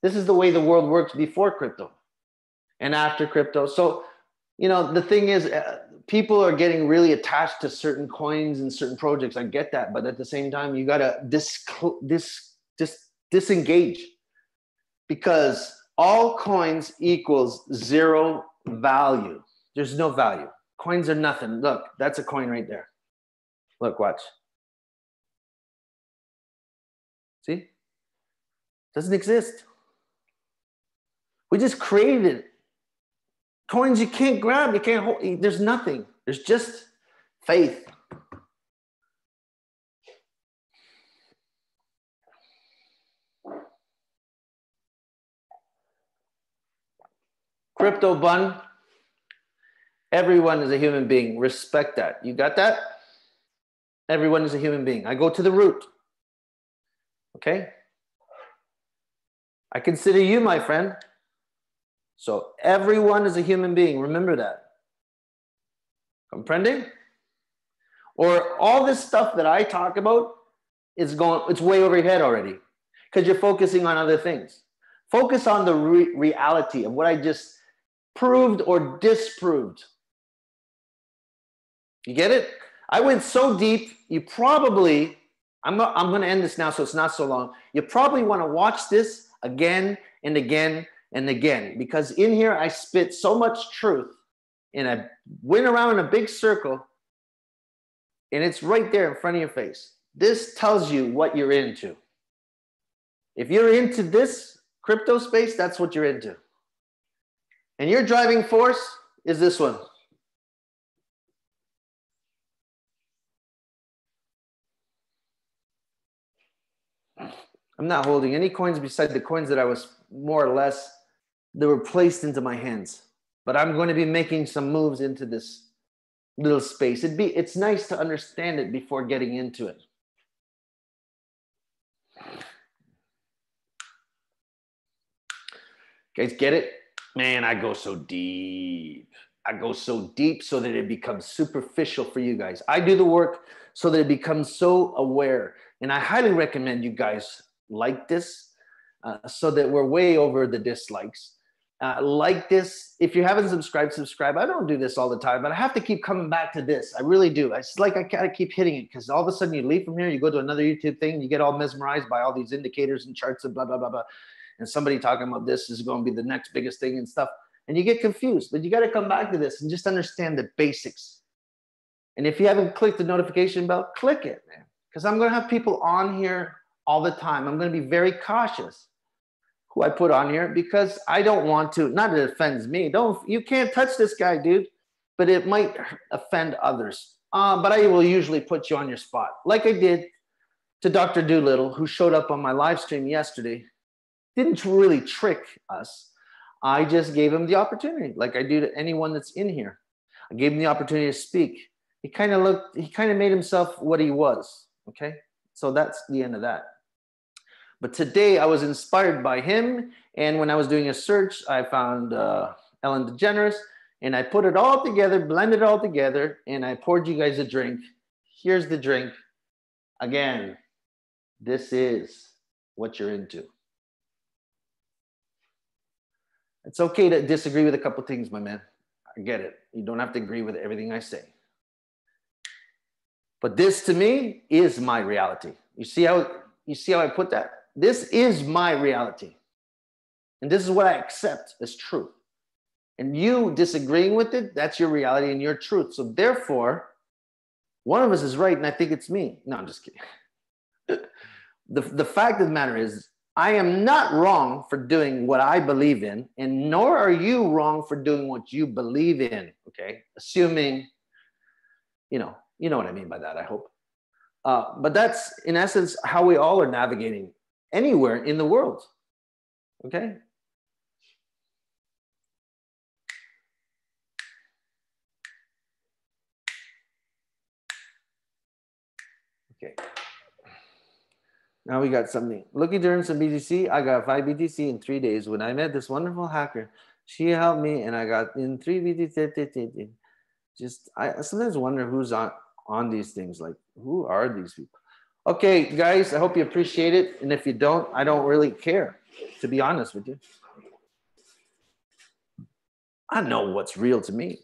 This is the way the world works before crypto and after crypto. So, the thing is, people are getting really attached to certain coins and certain projects. I get that. But at the same time, you got to disengage. Because all coins equals zero value. There's no value. Coins are nothing. Look, that's a coin right there. Look, watch. See? Doesn't exist. We just created it. Coins you can't grab, you can't hold. There's nothing. There's just faith. Crypto bun. Everyone is a human being. Respect that. You got that? Everyone is a human being. I go to the root. Okay? I consider you my friend. So everyone is a human being. Remember that. Comprending? Or all this stuff that I talk about is it's way over your head already because you're focusing on other things. Focus on the reality of what I just proved or disproved. You get it? I went so deep, you probably, I'm going to end this now so it's not so long. You probably want to watch this again and again and again because in here I spit so much truth and I went around in a big circle and it's right there in front of your face. This tells you what you're into. If you're into this crypto space, that's what you're into. And your driving force is this one. I'm not holding any coins beside the coins that I was more or less, they were placed into my hands. But I'm going to be making some moves into this little space. It's nice to understand it before getting into it. Guys, get it? Man, I go so deep. I go so deep so that it becomes superficial for you guys. I do the work so that it becomes so aware. And I highly recommend you guys like this so that we're way over the dislikes. Like this. If you haven't subscribed, subscribe. I don't do this all the time, but I have to keep coming back to this. I really do. It's like I gotta keep hitting it because all of a sudden you leave from here, you go to another YouTube thing, you get all mesmerized by all these indicators and charts and blah, blah, blah, blah. And somebody talking about this is going to be the next biggest thing and stuff. And you get confused, but you got to come back to this and just understand the basics. And if you haven't clicked the notification bell, click it, man. Because I'm going to have people on here all the time. I'm going to be very cautious who I put on here because I don't want to, not that it offends me. You can't touch this guy, dude, but it might offend others. But I will usually put you on your spot. Like I did to Dr. Doolittle, who showed up on my live stream yesterday. Didn't really trick us. I just gave him the opportunity, like I do to anyone that's in here. I gave him the opportunity to speak. He kind of made himself what he was, okay? So that's the end of that. But today I was inspired by him, and when I was doing a search, I found Ellen DeGeneres, and I put it all together, blended it all together, and I poured you guys a drink. Here's the drink. Again, this is what you're into. It's okay to disagree with a couple of things, my man. I get it. You don't have to agree with everything I say. But this to me is my reality. You see how I put that? This is my reality. And this is what I accept as truth. And you disagreeing with it, that's your reality and your truth. So therefore, one of us is right and I think it's me. No, I'm just kidding. The fact of the matter is, I am not wrong for doing what I believe in, and nor are you wrong for doing what you believe in, okay? Assuming, you know what I mean by that, I hope. But that's, in essence, how we all are navigating anywhere in the world, okay? Okay. Now we got something. Looking to earn some BTC. I got 5 BTC in 3 days. When I met this wonderful hacker, she helped me and I got in 3 BTC. I sometimes wonder who's on these things. Like, who are these people? Okay, guys, I hope you appreciate it. And if you don't, I don't really care, to be honest with you. I know what's real to me.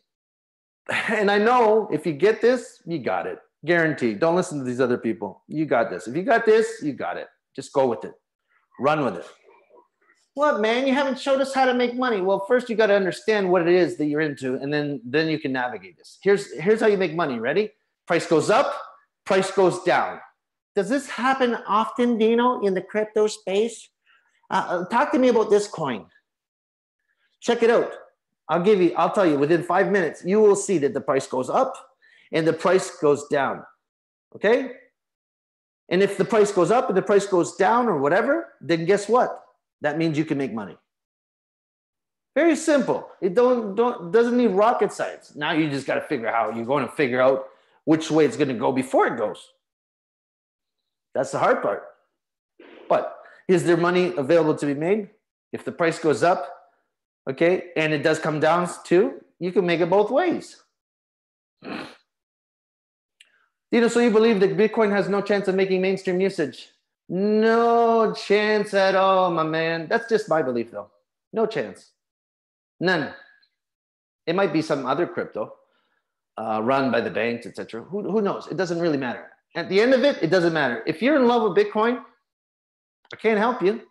And I know if you get this, you got it. Guaranteed. Don't listen to these other people. You got this. If you got this, you got it. Just go with it. Run with it. What, man? You haven't showed us how to make money. Well, first you got to understand what it is that you're into, and then you can navigate this. Here's how you make money. Ready? Price goes up, price goes down. Does this happen often, Dino, in the crypto space? Talk to me about this coin. Check it out. I'll tell you, within 5 minutes, you will see that the price goes up and the price goes down, okay? And if the price goes up and the price goes down or whatever, then guess what? That means you can make money. Very simple. It doesn't need rocket science. Now you just got to figure out how you're going to figure out which way it's going to go before it goes. That's the hard part. But is there money available to be made? If the price goes up, okay, and it does come down too, you can make it both ways. So you believe that Bitcoin has no chance of making mainstream usage? No chance at all, my man. That's just my belief, though. No chance. None. It might be some other crypto run by the banks, etc. Who knows? It doesn't really matter. At the end of it, it doesn't matter. If you're in love with Bitcoin, I can't help you.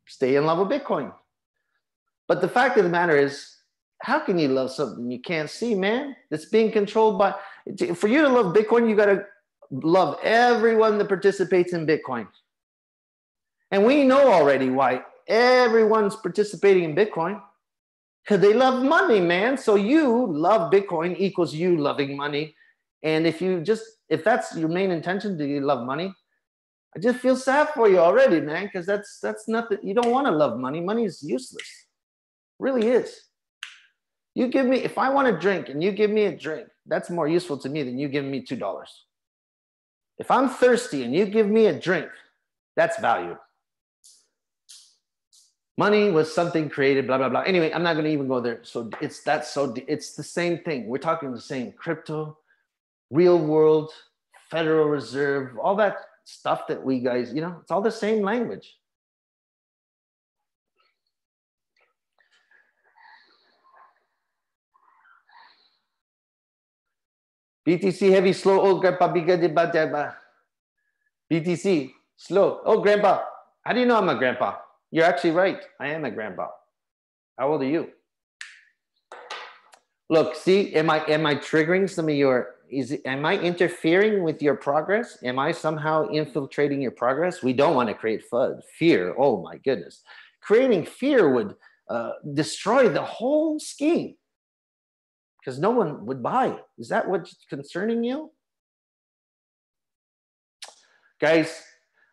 Stay in love with Bitcoin. But the fact of the matter is, how can you love something you can't see, man? That's being controlled by... For you to love Bitcoin, you got to love everyone that participates in Bitcoin. And we know already why everyone's participating in Bitcoin. Because they love money, man. So you love Bitcoin equals you loving money. And if that's your main intention, do you love money? I just feel sad for you already, man, because that's nothing. You don't want to love money. Money is useless. It really is. You give me, if I want a drink and you give me a drink, that's more useful to me than you giving me $2. If I'm thirsty and you give me a drink, that's value. Money was something created, blah, blah, blah. Anyway, I'm not going to even go there. So it's the same thing. We're talking the same crypto, real world, Federal Reserve, all that stuff that we guys, it's all the same language. BTC heavy, slow, old grandpa, BTC, slow. Oh, grandpa. How do you know I'm a grandpa? You're actually right. I am a grandpa. How old are you? Look, see, am I triggering some of your, am I interfering with your progress? Am I somehow infiltrating your progress? We don't want to create fear. Oh my goodness. Creating fear would destroy the whole scheme because no one would buy. Is that what's concerning you? Guys,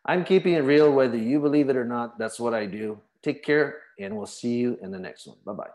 I'm keeping it real, whether you believe it or not. That's what I do. Take care, and we'll see you in the next one. Bye-bye.